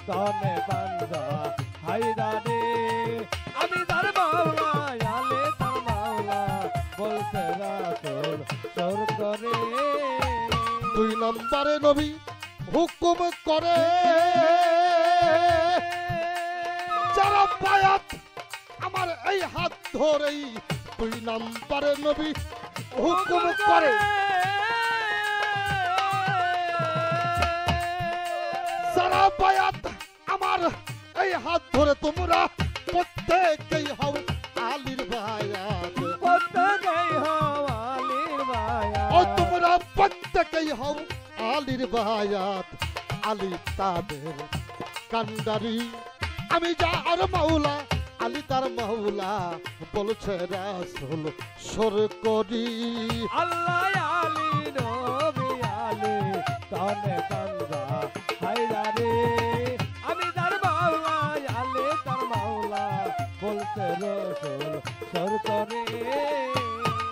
তনে বান্দা হায়দারে আমি তার মাওলা আলী তার মাওলা বলছে রাসূল সুর করে দুই নম্বরে নবী হুকুম করে যারা বায়াত আমার এই হাত ধরেই দুই নম্বরে নবী হুকুম করে যারা বায়াত আমার এই হাত ধরে তোমরা প্রত্যেকেই হও আলীর বায়াত প্রত্যেকেই হও আলীর বায়াত ও তোমরা প্রত্যেকেই হও আলীর বায়াত আলী তাদের কান্ডারি আমি যা আর মাওলা আলী তার মাওলা বলছে রাসূল সুর করি আল্লাহ আলী নবী আলী তনে বান্দা হায়দারে আমি তার মাওলা আলী তার মাওলা বলতে রাসূল সুর করে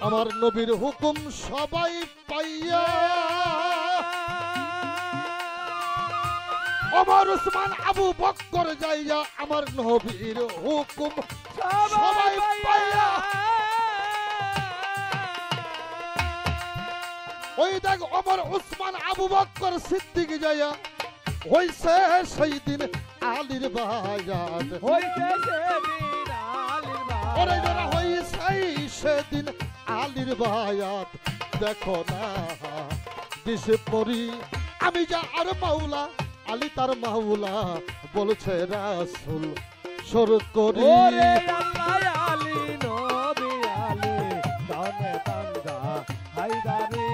আমার নবীর হুকুম সবাই পাইয়া আমার উসমান আবু বকর যাইয়া আমার নবীর হুকুম সবাই পাইয়া ওই দেখ আমার উসমান আবু বকর সিদ্দিক যাইয়া হইছে সেই দিন আলীর বায়াত হইছে সেদিন আলীর ওরে বায়াত যারা হইছে সেদিন আলীর বায়াত দেখো না দিশে পরি আমি যা আর মাওলা আলী তার মাওলা বলছে রাসূল সুর করি ওরে আল্লাহ আলী নবী আলী তনে বান্দা হায়দারে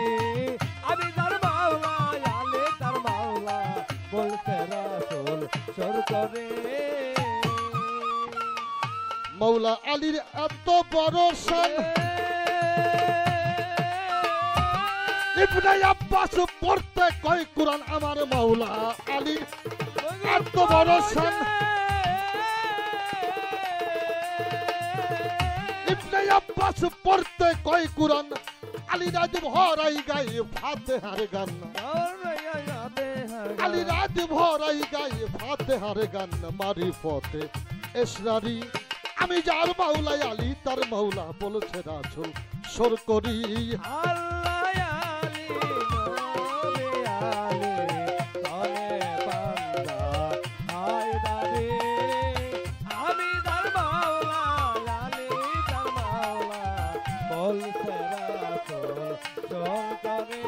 আমি তার মাওলা আলী তার মাওলা বলতে রাসূল সুর করে মাওলা আলীর এত বড় শান ইবনে আব্বাস পড়তে কয় কুরআন আমার মাওলা আলী এত বড় শান ইবনে আব্বাস পড়তে কয় কুরআন আলী রাজ ভরাই গায় ফাতিহার গান আলী রাজ ভরাই গায় ফাতিহার গান মারিফতে এসরারি আমি যার মাওলা আলী তার মাওলা বলছে রাসূল সুর করি আল্লাহ আলী নবী আলী তনে বান্দা হায়দারে আমি তার মাওলা আলী তার মাওলা বলতে রাসূল সুর করে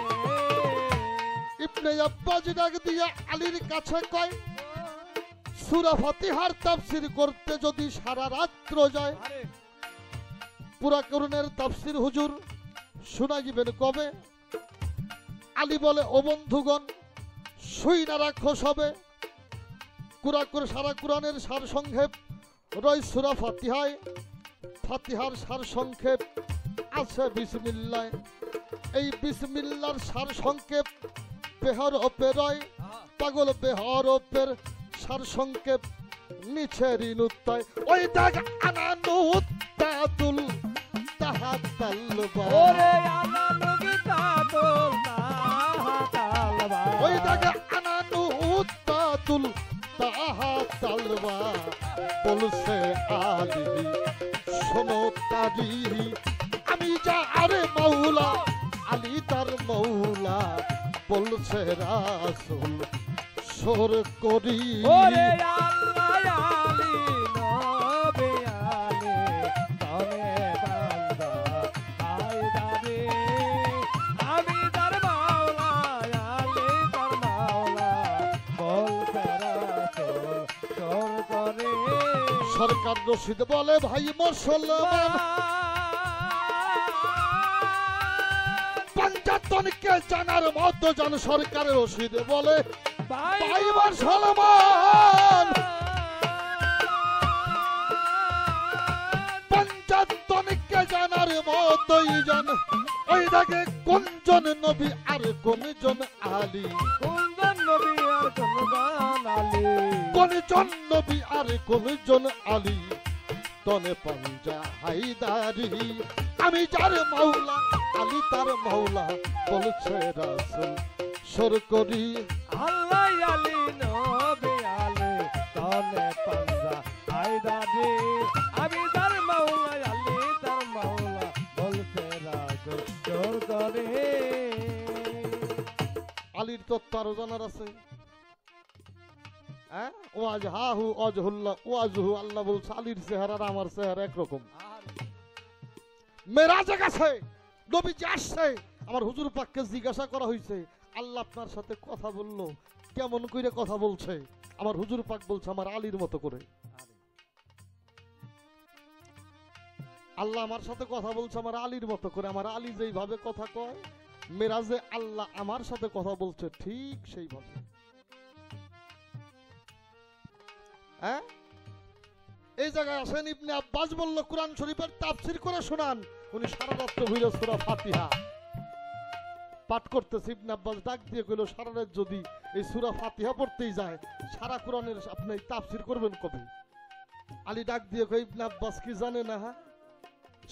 ইবনে আব্বাস ডাক দিয়া আলীর কাছে কয় সূরা ফাতিহার তাফসীর করতে যদি সারা রাত্র যায় পুরা কোরআনের তাফসীর হুজুর শোনাইবেন কবে আলী বলে ও বন্ধুগণ শুই না রাখো সবে সারা কোরআনের সার সংক্ষেপ রয় সূরা ফাতিহায় ফাতিহার সার সংক্ষেপ আছে বিসমিল্লাহ এই বিসমিল্লাহর সার সংক্ষেপ বেহর রয় পাগল বেহর সার সংক্ষেপ নিচে ঋণুত্তয় ওই দাগ আনানুত্তাতুল তাহাতালবা ওরে আনানুত্তাতুল তাহাতালবা ওই দাগ আনানুত্তাতুল তাহাতালবা বলছে আলী শোনো তারি আমি যা আরে মাওলা আলী তার মাওলা বলছে রাসূল সুর করি ওরে আল্লাহ আলী নবী আলী তনে বান্দা হায়দারে আমি তার মাওলা সরকার রশিদ বলে ভাই মুসলমান পঞ্চাতনকে জানার মতো জান সরকার রশিদ বলে ভাই মুসলমান পঞ্চাতনকে জানার মতোই জান ওই দেখে কোনজন নবী আর কোনজন আলী কোনজন নবী আর কোনজন আলী কোনজন নবী আর কোনজন আলী তনে পঞ্জা হায়দারি আমি যার মাওলা আলী তার মাওলা বলছে রাসূল সর করি আল্লাহ আলী নবী আলী তনে পঞ্জা হায়দারি আমি তার মাওলা আলী তার মাওলা বলছে রাসূল জোর করে আলীর তত্ত্ব আরো জানার আছে হ্যাঁ ওয়াজ হাহু অজহুল্লাহ ওয়াজহু আল্লাহ বলছে আলীর চেহারা আর আমার চেহারা একরকম মেরাজে গেছে নবীজি আসছে আমার হুজুর পাককে জিজ্ঞাসা করা হয়েছে আল্লাহ আপনার সাথে কথা বললো কেমন করে কথা বলছে আমার হুজুর পাক বলছে আমার আলীর মতো করে আল্লাহ আমার সাথে কথা বলছে আমার আলীর মতো করে আমার আলী যেইভাবে কথা কয় মেরাজে আল্লাহ আমার সাথে কথা বলছে ঠিক সেইভাবে হ্যাঁ এই জায়গায় আসেন ইবনে আব্বাস বলল কোরআন শরীফের তাফসীর করে শোনান উনি সারা রাত ভুইরা সূরা ফাতিহা পাঠ করতেছে ইবনে আব্বাস ডাক দিয়ে কইল সারা রাত যদি এই সূরা ফাতিহা পড়তেই যায় সারা কোরআনের আপনি তাফসীর করবেন কবে আলী ডাক দিয়ে কই ইবনে আব্বাস কি জানে না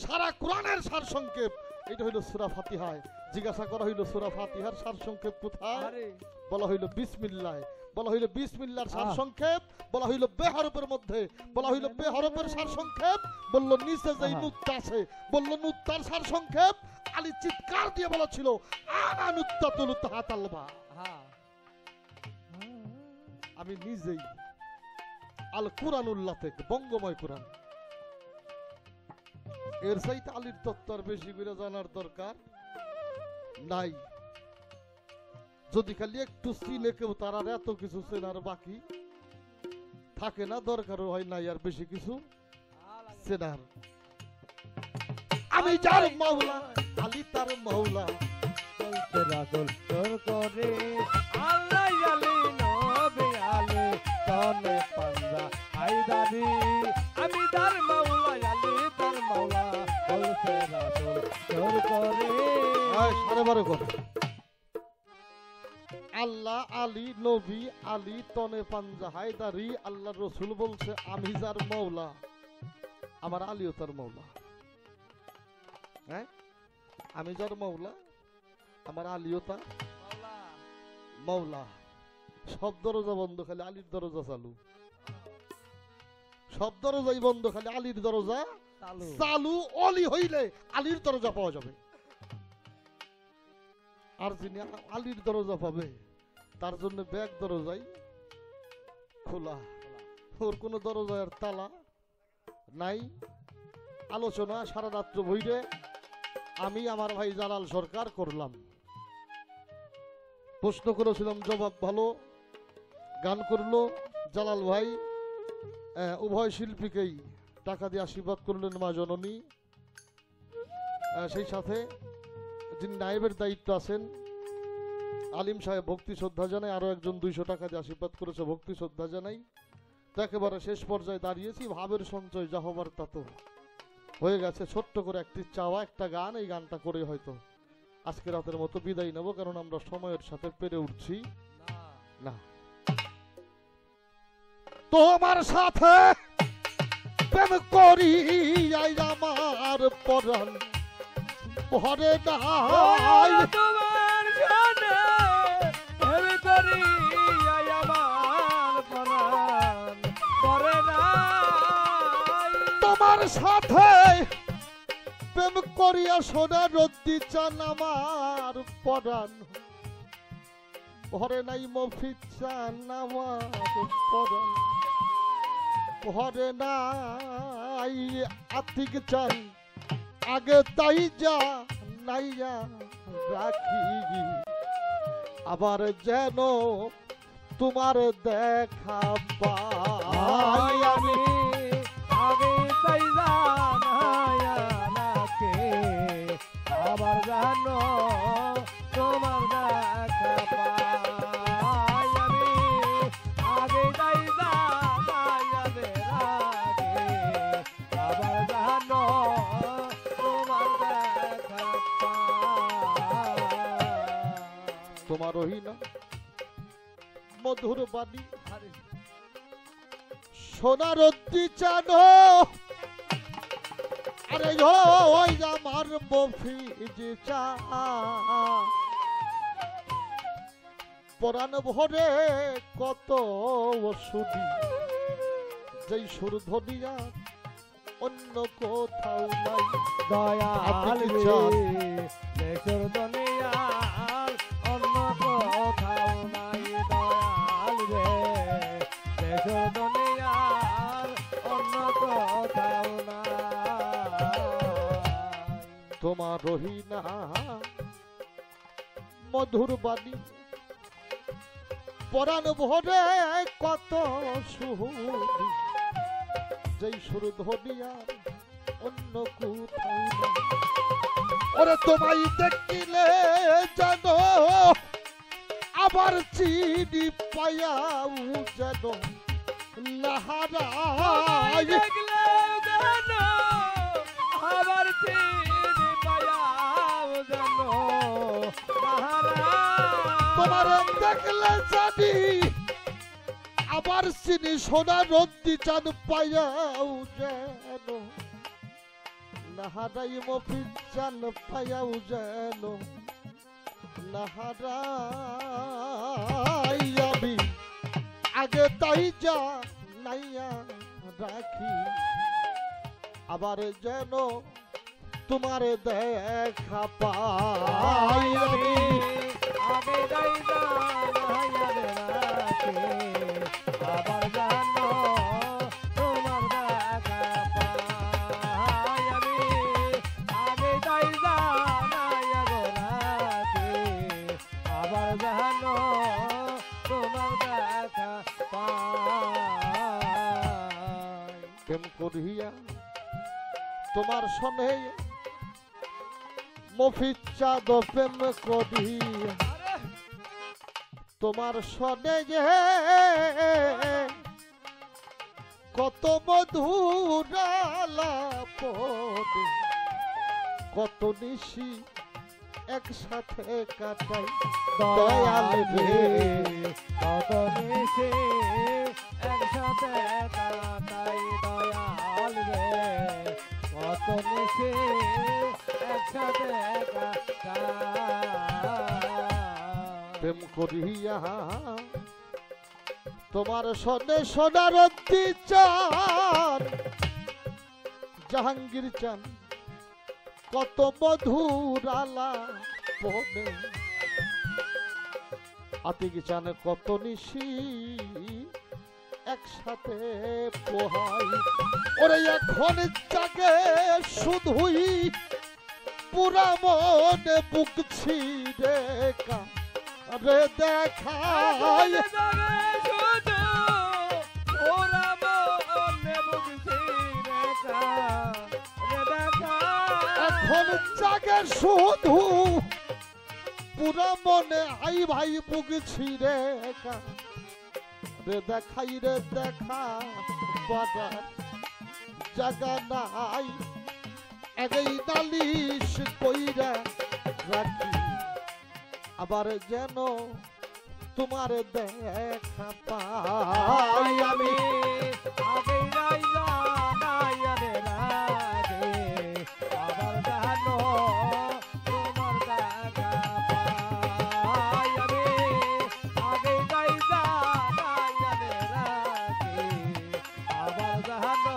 সারা কোরআনের সার সংক্ষেপ এটা হইল সূরা ফাতিহা জিজ্ঞাসা করা হইল সূরা ফাতিহার সার সংক্ষেপ কোথায় বলা হইল বিসমিল্লাহ বলা হইল বিসমিল্লাহর সার সংক্ষেপ বলা হইল বেহরফের মধ্যে বলা হইল বেহরফের সার সংক্ষেপ বলল নিচে যেই নুক্তা আছে বলল নুক্তার সার সংক্ষেপ আলী চিৎকার দিয়ে বলেছিল আনা নুক্তাতুল তাহাতালবা আমি নিজেই আল কুরআনুল্লাহ থেকে বঙ্গময় কুরআন এর চাইতে আলীর তত্ত্ব আর বেশি করে জানার দরকার নাই যদি খালি একটু চিনে কেউ তার আর এত কিছু চেনার বাকি থাকে না দরকারও হয় নাই আর বেশি কিছু চেনার আমি যার মাওলা আলী তার মাওলা বলছে রাসূল জোর করে আল্লাহ আলী নবী আলী তনে পঞ্জা হায়দারি আমি তার মাওলা আলী তার মাওলা বলছে রাসূল জোর করে সাড়ে বারো করে আল্লাহ আলী নবী আলী তনে পাঞ্জা হায়দারি আল্লাহ রসুল বলছে আমি যার মাওলা আমার আলীও তার মাওলা হ্যাঁ আমি যার মাওলা আমার আলীও তার মাওলা সব দরজা বন্ধ খালি আলীর দরজা চালু সব দরজাই বন্ধ খালি আলীর দরজা চালু অলি হইলে আলীর দরজা পাওয়া যাবে আর যিনি আলীর দরজা পাবে তার জন্য ব্যাগ দরজাই খোলা ওর কোনো দরজার তালা নাই আলোচনা সারা রাত্র বইরে আমি আমার ভাই জালাল সরকার করলাম প্রশ্ন করেছিলাম জবাব ভালো গান করলো জালাল ভাই উভয় শিল্পীকেই টাকা দিয়ে আশীর্বাদ করলেন মা জননী সেই সাথে যিনি নায়েবের দায়িত্ব আছেন আলিম সাহেব ভক্তি শ্রদ্ধা জানাই আরো একজন 200 টাকা দিয়ে আশীর্বাদ করেছে ভক্তি শ্রদ্ধা জানাই তো একেবারে শেষ পর্যায়ে দাঁড়িয়েছি ভাবের সঞ্চয় যা হবার তা তো হয়ে গেছে ছোট্ট করে একটি চাওয়া একটা গান এই গানটা করে হয়তো আজকে রাতের মতো বিদায় নেব কারণ আমরা সময়ের সাথে পেরে উঠছি না তোমার সাথে প্রেম করি আমার পরাণ ভরে নাই তোমার সাথে প্রেম করি আমার প্রাণ করে নাই তোমার সাথে প্রেম করিয়া সোনা রদ্দি চান আমার পরাণ ভরে নাই মফিজ চান আমার পরাণ ভরে নাই আতিক চান আগে তাই যা নাইয়া রাখি আবার যেন তোমার দেখা পাই আমি রহি না মধুর বাণী সোনার অদ্দি চানো আরে ওই আমার মফি যে চা পরাণ ভরে কত ওষুধি যেই সুর ধনিয়া অন্য কোথাও নাই দয়াল রে দেশের দুনিয়ার অন্য কোথাও নাই দয়াল রে দেশের দুনিয়ার অন্য কোথাও নাই তোমার রহিনা মধুর বাণী পরাণ ভরে কত সুহুদি যেই সুর ধনিয়া অন্য কোথাও নাই ওরে তোমায় দেখিলে জানো আবার চিনি পায়াও যেন লাহারায় দেখলে জানো আবার চিনি পায়াও জানো তোমার দেখলে জানি আবার চিনি সোনা রন্দি চাঁদ পায়াও যেন নাহারাই মফিজ চাল পায়াও যেন নাহারাই আমি আগে তাই যা নাইয়া রাখি আবার যেন তোমার দেখা পাই আমি আগে যাই আবার জানো তোমার দেখা পাই আমি আগে যাই আবার জানো তোমার দেখা পাই প্রেম করিয়া তোমার সনে মফিজ চাঁদ প্রেম করিয়া তোমার সনে কত মধুরালাপনে কত নিশি একসাথে কাটাই দয়াল রে কত নিশে একসাথে কাটাই দয়াল রে কত নিশে একসাথে কাটাই প্রেম করিয়া তোমার সনে সোনার অদ্দি চান জাহাঙ্গীর চান কত মধুরালা বনে আতিক চান কত নিশি একসাথে পোহাই ওরে এখন জাগে শুধুই পুরা মনে বুক ছিড়ে রে দেখায় এখন জাগে শুধু পুরা মনে আই ভাই বুক ছিড়ে রে দেখাই রে দেখা বাজার জাগা নাই আগেই নালিশ কইরা রাখি আবার যেন তোমার দেখা পাই আমি আগে আবার জানো তোমার দেখা পাই আমি আগে আবার জানো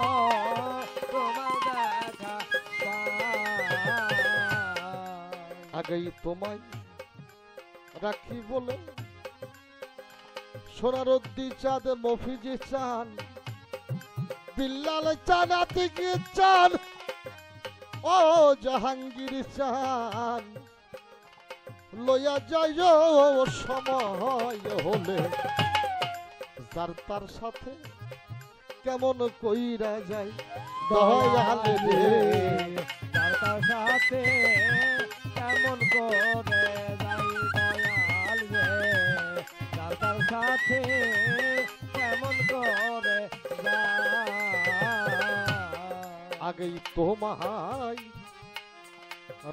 তোমার দেখা পাই আগেই তোমায় রাখি বলে সোনার অদ্দি চাঁদ মফিজ চান বিল্লাল চান আতিক চান ও জাহাঙ্গীর চান লইয়া যায় সময় হলে যার তার সাথে কেমন কইরা যায় দয়াল রে তার সাথে কেমন করে যাই দয়াল রে তার সাথে কেমন করে আগেই তোমায়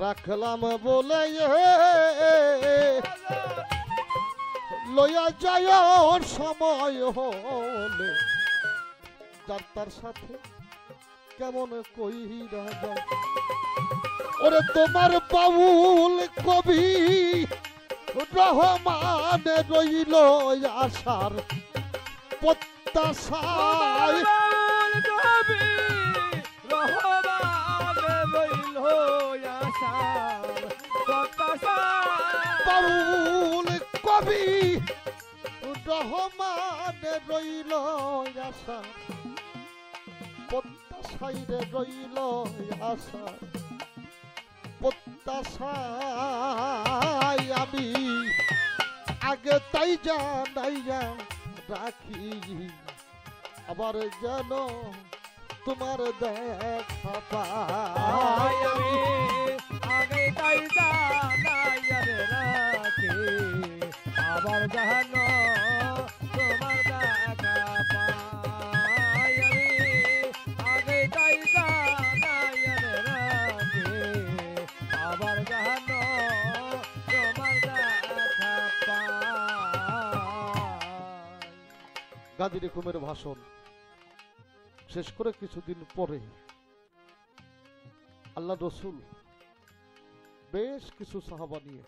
রাখলাম বলে লইয়া যায় সময় হলে যার তার সাথে কেমন কইরা যায়। ওরে তোমার বাউল কবি রহমান রইল আশার প্রত্যাশায়। বাউল কবি রহমান রইল আশার প্রত্যাশায় রে রইল আশার প্রত্যাশায়। আমি আগে তাই জানাইয়া রাখি আবার যেন তোমার দেখা পাই। আমি আগে তাই জানাইয়া রাখি আবার জানো তোমার দেখা পাই। আমি আগে তাই জানাইয়া রাখি আবার জানো তোমার দেখা পাই। গাজী রেকুমের ভাষণ শেষ করে কিছুদিন পরে আল্লাহ রসুল বেশ কিছু সাহাবা নিয়ে